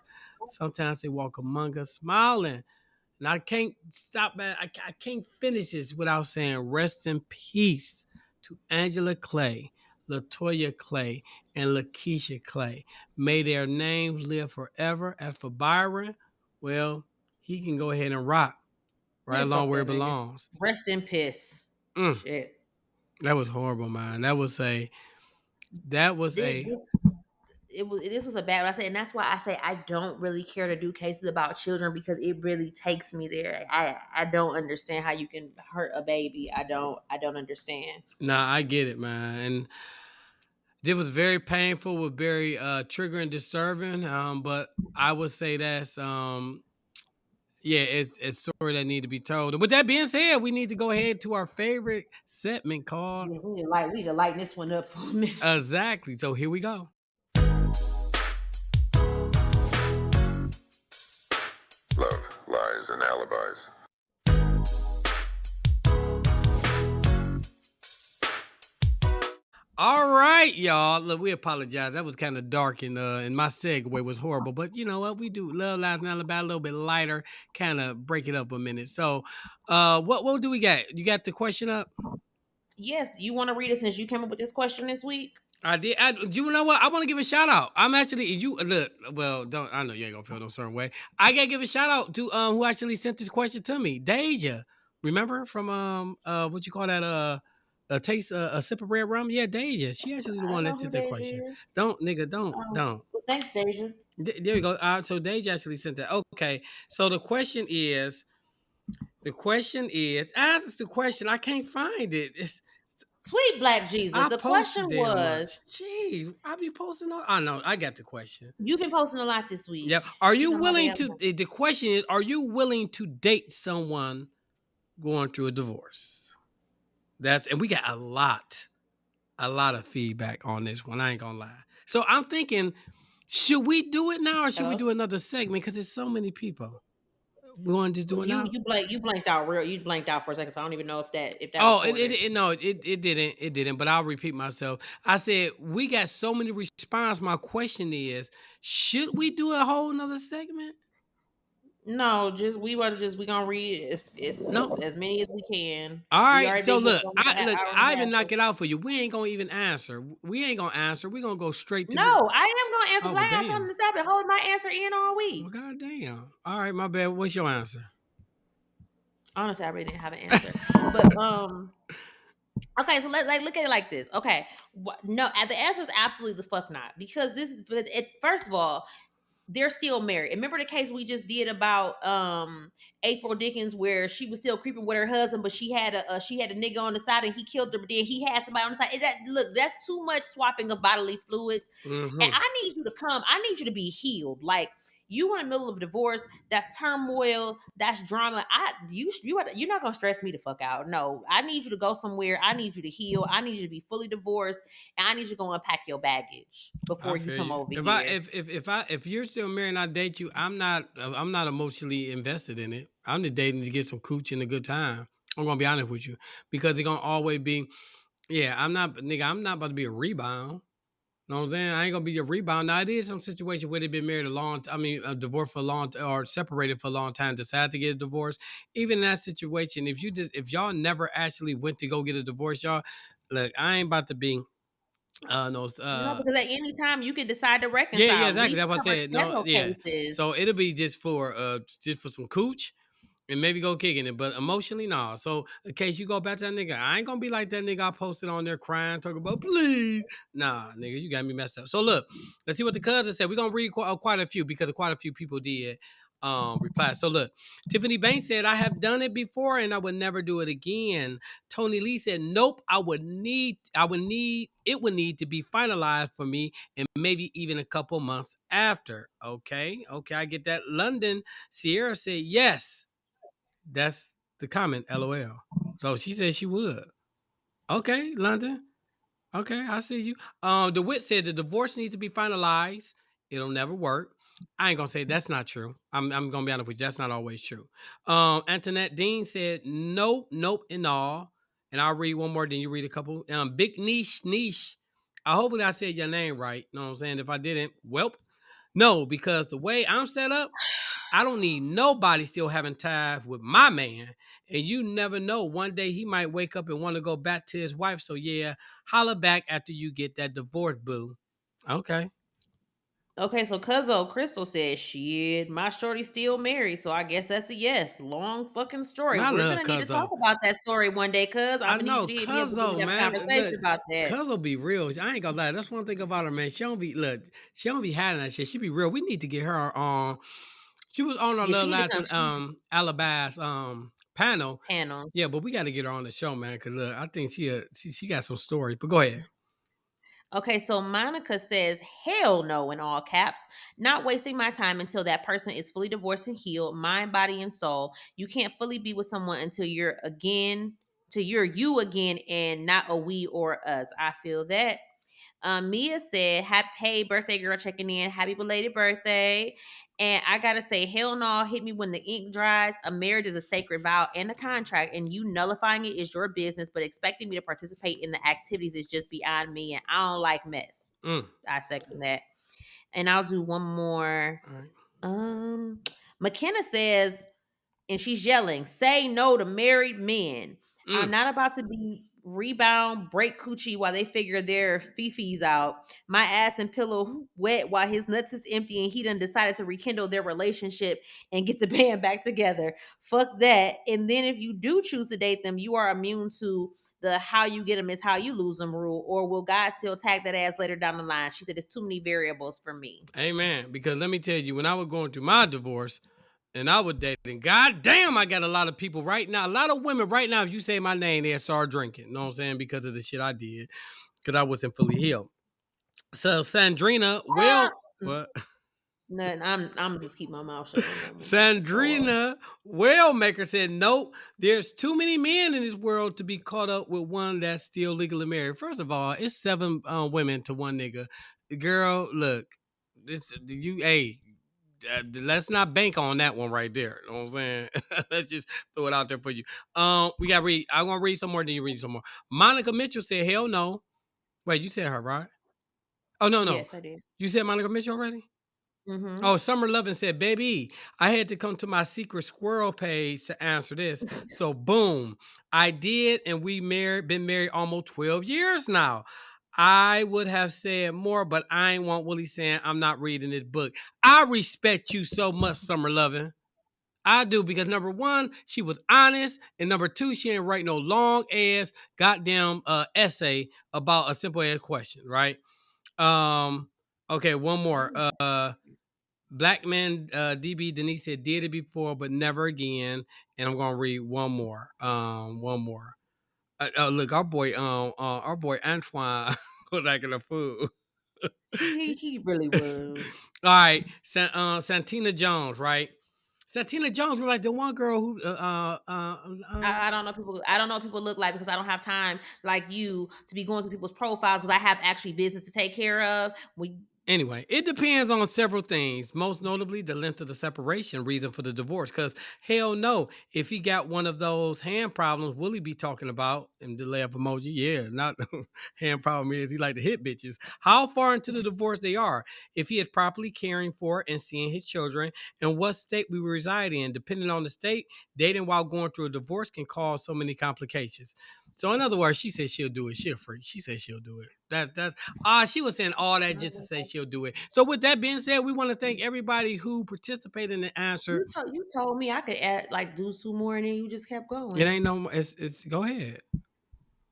Sometimes they walk among us smiling. And I can't stop, man. I can't finish this without saying rest in peace to Angela Clay, Latoya Clay, and Lakeisha Clay. May their names live forever. As for Byron, well, he can go ahead and rock right Man, along fuck where that it nigga. belongs. Rest in peace. Mm, Shit. that was horrible, man. That was a This was a bad one. I said, and that's why I say I don't really care to do cases about children because it really takes me there. I don't understand how you can hurt a baby. I don't understand. Nah, I get it, man. And it was very painful, was very triggering, disturbing. But I would say that's yeah, it's story that need to be told. And with that being said, we need to go ahead to our favorite segment called Yeah, we need to lighten this one up for a minute. Exactly. So here we go. Love, lies, and alibis. All right, y'all. Look, we apologize. That was kind of dark and my segue was horrible. But you know what? We do Love, Lies, and Alibi a little bit lighter, kind of break it up a minute. So what do we got? You got the question up? Yes, you want to read it since you came up with this question this week? I did. You know what? I want to give a shout out. I'm actually you look. Well, don't I know you ain't gonna feel no certain way. I gotta give a shout out to who actually sent this question to me, Deja. Remember from what you call that a taste a sip of red rum? Yeah, Deja. She actually the I one know that who sent that Deja question. is. Don't nigga, don't. Well, thanks, Deja. There we go. So Deja actually sent that. Okay. So the question is, ask us the question. I can't find it. Sweet Black Jesus. I The post too question damn was, much. Gee, I be posting on. I know. I got the question. you've been posting a lot this week. Yeah. Are You you know how willing damn. to? The question is, are you willing to date someone going through a divorce? And we got a lot of feedback on this one. I ain't gonna lie. So I'm thinking, should we do it now or should we Hello. do another segment? Because there's so many people. We want to just do it now. You blanked out real. You blanked out for a second, so I don't even know if that Oh, it, recorded. it, it no, it didn't. But I'll repeat myself. I said we got so many responses. My question is, should we do a whole nother segment? No, we gonna read if it's No. as many as we can. All We right. already So been here look, for almost an hour and a I half. even knock it out for you. We ain't gonna even answer. We ain't gonna answer. We're gonna go straight to No, the. I am gonna answer Oh because well, I had something damn. to say. I've been holding my answer in all Well, week. goddamn. All right, my bad. What's your answer? Honestly, I really didn't have an answer. But okay, so let's look at it like this. Okay, no, the answer is absolutely the fuck not, because this is it. First of all, they're still married. And remember the case we just did about April Dickens, where she was still creeping with her husband, but she had a nigga on the side and he killed her, but then he had somebody on the side. That's too much swapping of bodily fluids. And Mm-hmm. I need you to come. I need you to be healed. Like, you in the middle of a divorce, that's turmoil, that's drama. You're not gonna stress me the fuck out. No, I need you to go somewhere. I need you to heal. I need you to be fully divorced, and I need you to go unpack your baggage before I you feel come you. over here. If you're still married and I date you, I'm not emotionally invested in it. I'm just dating to get some cooch and a good time. I'm gonna be honest with you, because it's gonna always be, yeah. I'm not, nigga. I'm not about to be a rebound. Know what I'm saying? I ain't gonna be a rebound. Now it is some situation where they've been married a long I mean, divorced for a long or separated for a long time, decide to get a divorce. Even in that situation, if y'all never actually went to go get a divorce, y'all, look, I ain't about to be no No, because at any time you can decide to yeah, reconcile. exactly. We've That's what I covered said. No, several yeah. cases. So it'll be just for some cooch and maybe go kicking it, but emotionally, nah. So in case you go back to that nigga, I ain't gonna be like that nigga I posted on there crying, talking about please. Nah, nigga, you got me messed up. So look, let's see what the cousin said. We're gonna read quite a few because quite a few people did reply. So look, Tiffany Banks said, I have done it before and I would never do it again. Tony Lee said, nope, it would need to be finalized for me and maybe even a couple months after. Okay, I get that. London Sierra said, yes. That's the comment, LOL. So she said she would. Okay, London. Okay, I see you. DeWitt said the divorce needs to be finalized. It'll never work. I ain't gonna say that's not true. I'm gonna be honest with you. That's not always true. Antoinette Dean said nope, and all. And I'll read one more, then you read a couple. Big niche. I hopefully I said your name right. You know what I'm saying? If I didn't, welp. No, because the way I'm set up, I don't need nobody still having ties with my man. And you never know. One day he might wake up and want to go back to his wife. So yeah, holla back after you get that divorce, boo. Okay. Okay, so Cuzzo Crystal says, shit, my shorty still married, so I guess that's a yes. Long fucking story. I We're love gonna need to talk Cuzzo. about that story one day, cuz I'm I gonna need you know to hit me up and we Cuzzo, can have a man. conversation Look, about that. Cuzzo be real. I ain't gonna lie. That's one thing about her, man. She don't be hiding that shit. She be real. We need to get her on. She was on our Yeah, she little need to last come speak Alabas panel. panel. Yeah, but we got to get her on the show, man. Cause look, I think she got some stories. But go ahead. Okay, so Monica says, hell no, in all caps. Not wasting my time until that person is fully divorced and healed, mind, body, and soul. You can't fully be with someone until you're you again and not a we or us. I feel that. Mia said, "Hey, birthday girl, checking in. Happy belated birthday." And I gotta say, hell no, hit me when the ink dries. A marriage is a sacred vow and a contract, and you nullifying it is your business. But expecting me to participate in the activities is just beyond me, and I don't like mess. Mm. I second that. And I'll do one more. All right. McKenna says, and she's yelling, say no to married men. I'm Mm. not about to be rebound, break coochie while they figure their fifis out. My ass and pillow wet while his nuts is empty and he done decided to rekindle their relationship and get the band back together. Fuck that. And then if you do choose to date them, you are immune to the how you get them is how you lose them rule, or will God still tag that ass later down the line? She said it's too many variables for me. Amen. Because let me tell you, when I was going through my divorce and I was dating, god damn, I got a lot of people right now, a lot of women right now, if you say my name, they'll start drinking. You know what I'm saying? Because of the shit I did. Because I wasn't fully healed. So Sandrina, Ah! what? No, I'm just keep my mouth shut on that one. Go on. Sandrina Whalemaker said, nope, there's too many men in this world to be caught up with one that's still legally married. First of all, it's 7 women to one nigga. Girl, look, let's not bank on that one right there. You know what I'm saying? Let's just throw it out there for you. We got to read. I'm going to read some more, then you read some more. Monica Mitchell said, hell no. Wait, you said her, right? Oh, no. Yes, I did. You said Monica Mitchell already? Oh, Summer Lovin said, baby, I had to come to my secret squirrel page to answer this. So boom, I did, and been married almost 12 years now. I would have said more, but I ain't want Willie saying I'm not reading this book. I respect you so much, Summer Lovin. I do, because number one, she was honest, and number two, she ain't write no long ass goddamn essay about a simple ass question, right? Okay, one more. Black man DB Denise said did it before, but never again. And I'm gonna read one more. One more. Look, our boy Antoine was acting a fool. He really was. All right, Santina Jones, right? Santina Jones look like the one girl who I don't know people. I don't know what people look like because I don't have time like you to be going through people's profiles because I have actually business to take care of. Anyway, it depends on several things, most notably the length of the separation, reason for the divorce. Because hell no, if he got one of those hand problems, will he be talking about? And the laugh emoji, yeah, not hand problem is he like to hit bitches. How far into the divorce they are, if he is properly caring for and seeing his children, and what state we reside in. Depending on the state, dating while going through a divorce can cause so many complications. So in other words, she said she'll do it. She'll free. She said she'll do it. That's she was saying all that just to say she'll do it. So with that being said, we want to thank everybody who participated in the answer. You told me I could add like do two more and then you just kept going. It ain't no more. It's go ahead.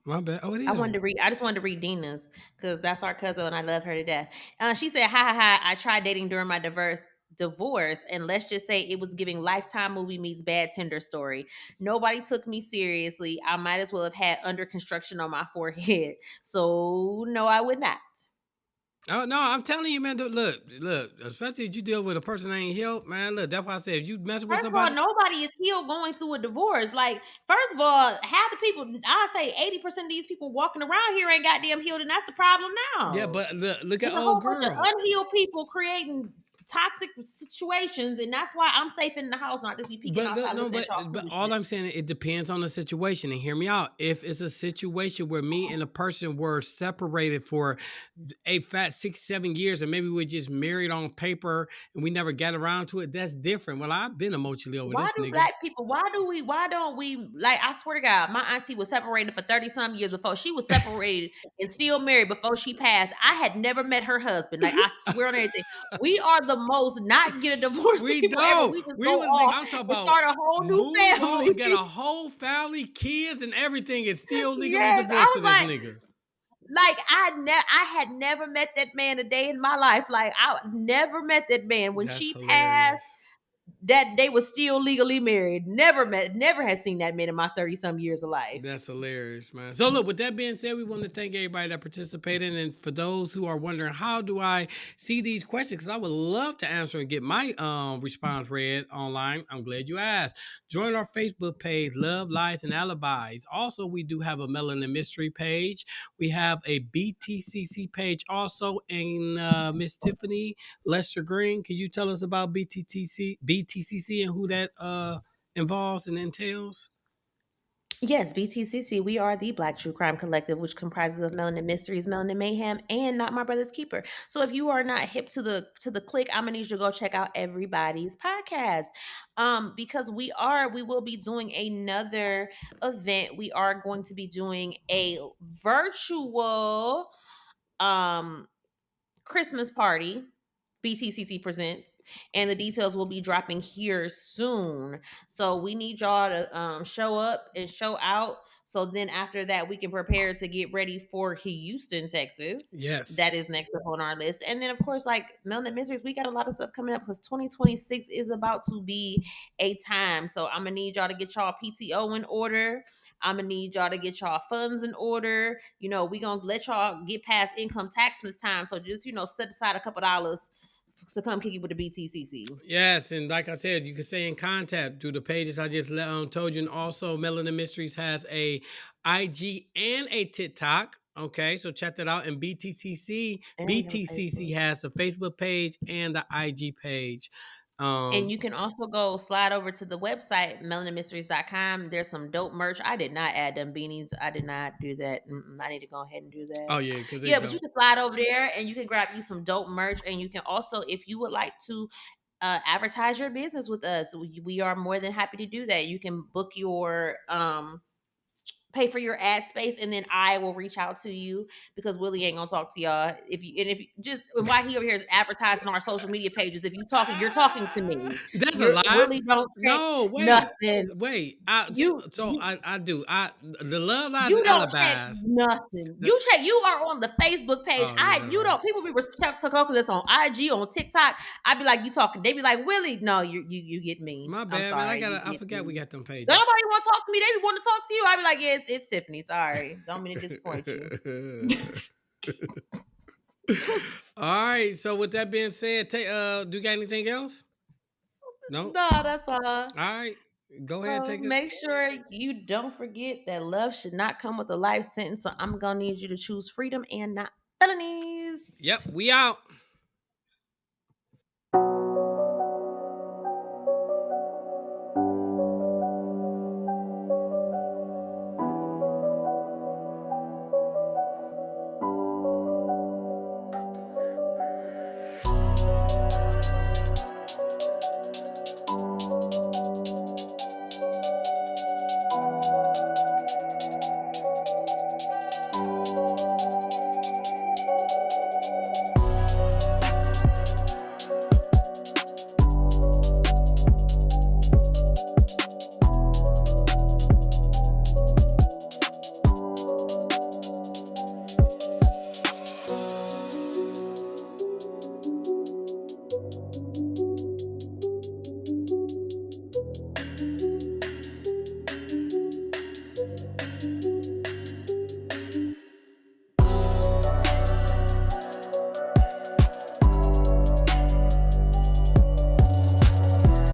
My bad. Oh, it is. I just wanted to read Dina's because that's our cousin and I love her to death. She said, "Ha ha ha! I tried dating during my divorce, and let's just say it was giving Lifetime movie meets bad Tinder story. Nobody took me seriously. I might as well have had under construction on my forehead. So no, I would not." Oh no, I'm telling you, man. Look, especially if you deal with a person that ain't healed, man. Look, that's why I said if you mess with First of all, somebody, nobody is healed going through a divorce. Like, first of all, half the people, I say 80% of these people walking around here ain't goddamn healed, and that's the problem now. yeah, but look at There's a old whole bunch of girl. unhealed people creating toxic situations, and that's why I'm safe in the house, not just be peeking But outside no, looking at y'all but all foolishness. I'm saying, it depends on the situation. And hear me out. If it's a situation where me and a person were separated for a fat 6-7 years, and maybe we're just married on paper and we never got around to it, that's different. Well, I've been emotionally over Why this do nigga. black people, why don't we, like, I swear to God, my auntie was separated for 30 some years before she was separated and still married before she passed. I had never met her husband. Like, I swear on everything. We are the most not get a divorce We people ever. don't. We just We go was nigga. off I'm talking and about start a whole new move family. on, get a whole family, kids, and everything, is still legally Yes, I divorced to was this like, nigga. I had never met that man a day in my life. Like, I never met that man. When That's she passed, hilarious. that they were still legally married. Never had seen that man in my 30 some years of life. That's hilarious, man. So look, with that being said, we want to thank everybody that participated. And for those who are wondering, how do I see these questions? Because I would love to answer and get my response read online. I'm glad you asked. Join our Facebook page, Love, Lies, and Alibis. Also, we do have a Melanin Mystery page. We have a BTCC page also. And Miss Tiffany Lester Green, can you tell us about BTCC and who that involves and entails? Yes, BTCC, we are the Black True Crime Collective, which comprises of Melanin Mysteries, Melanin Mayhem, and Not My Brothaz Keeper. So if you are not hip to the click, I'm gonna need you to go check out everybody's podcast. Because we will be doing another event. We are going to be doing a virtual Christmas party. BTCC presents, and the details will be dropping here soon. So we need y'all to show up and show out. So then after that, we can prepare to get ready for Houston, Texas. That Yes. is next up on our list. And then of course, like Melanin Mysteries, we got a lot of stuff coming up because 2026 is about to be a time. So I'm gonna need y'all to get y'all PTO in order. I'm gonna need y'all to get y'all funds in order. You know, we gonna let y'all get past income taxmas time. So just, set aside a couple dollars to come kick it with the BTCC. Yes, and like I said, you can stay in contact through the pages I just told you. And also, Melanin Mysteries has a IG and a TikTok. Okay, so check that out. And And we have a BTCC Facebook. has a Facebook page and the IG page. And you can also go slide over to the website, melaninmysteries.com. There's some dope merch. I did not add them beanies. I did not do that. I need to go ahead and do that. Oh yeah, because Yeah, but you can slide over there and you can grab you some dope merch. And you can also, if you would like to advertise your business with us, we are more than happy to do that. You can book your pay for your ad space, and then I will reach out to you, because Willie ain't gonna talk to y'all if you just, and why he over here is advertising our social media pages. If you talking, you're talking to me. That's a You're lie. Willie don't check No, nothing. wait. You I do. The Love Lies you and don't check Alibis. nothing. The, You are on the Facebook page. oh, you're You right. don't, people be talking this on IG, on TikTok. I'd be like, you talking. They be like, Willie, no, you get me. My I'm bad, man. sorry. You I get forgot we me. got them pages. Nobody want to talk to me. They want to talk to you. I'd be like, yeah, it's Tiffany. Sorry. Don't mean to disappoint you. All right. So with that being said, do you got anything else? No. No, that's all. All right. Go ahead. So Take it. make sure you don't forget that love should not come with a life sentence. So I'm gonna need you to choose freedom and not felonies. Yep. We out.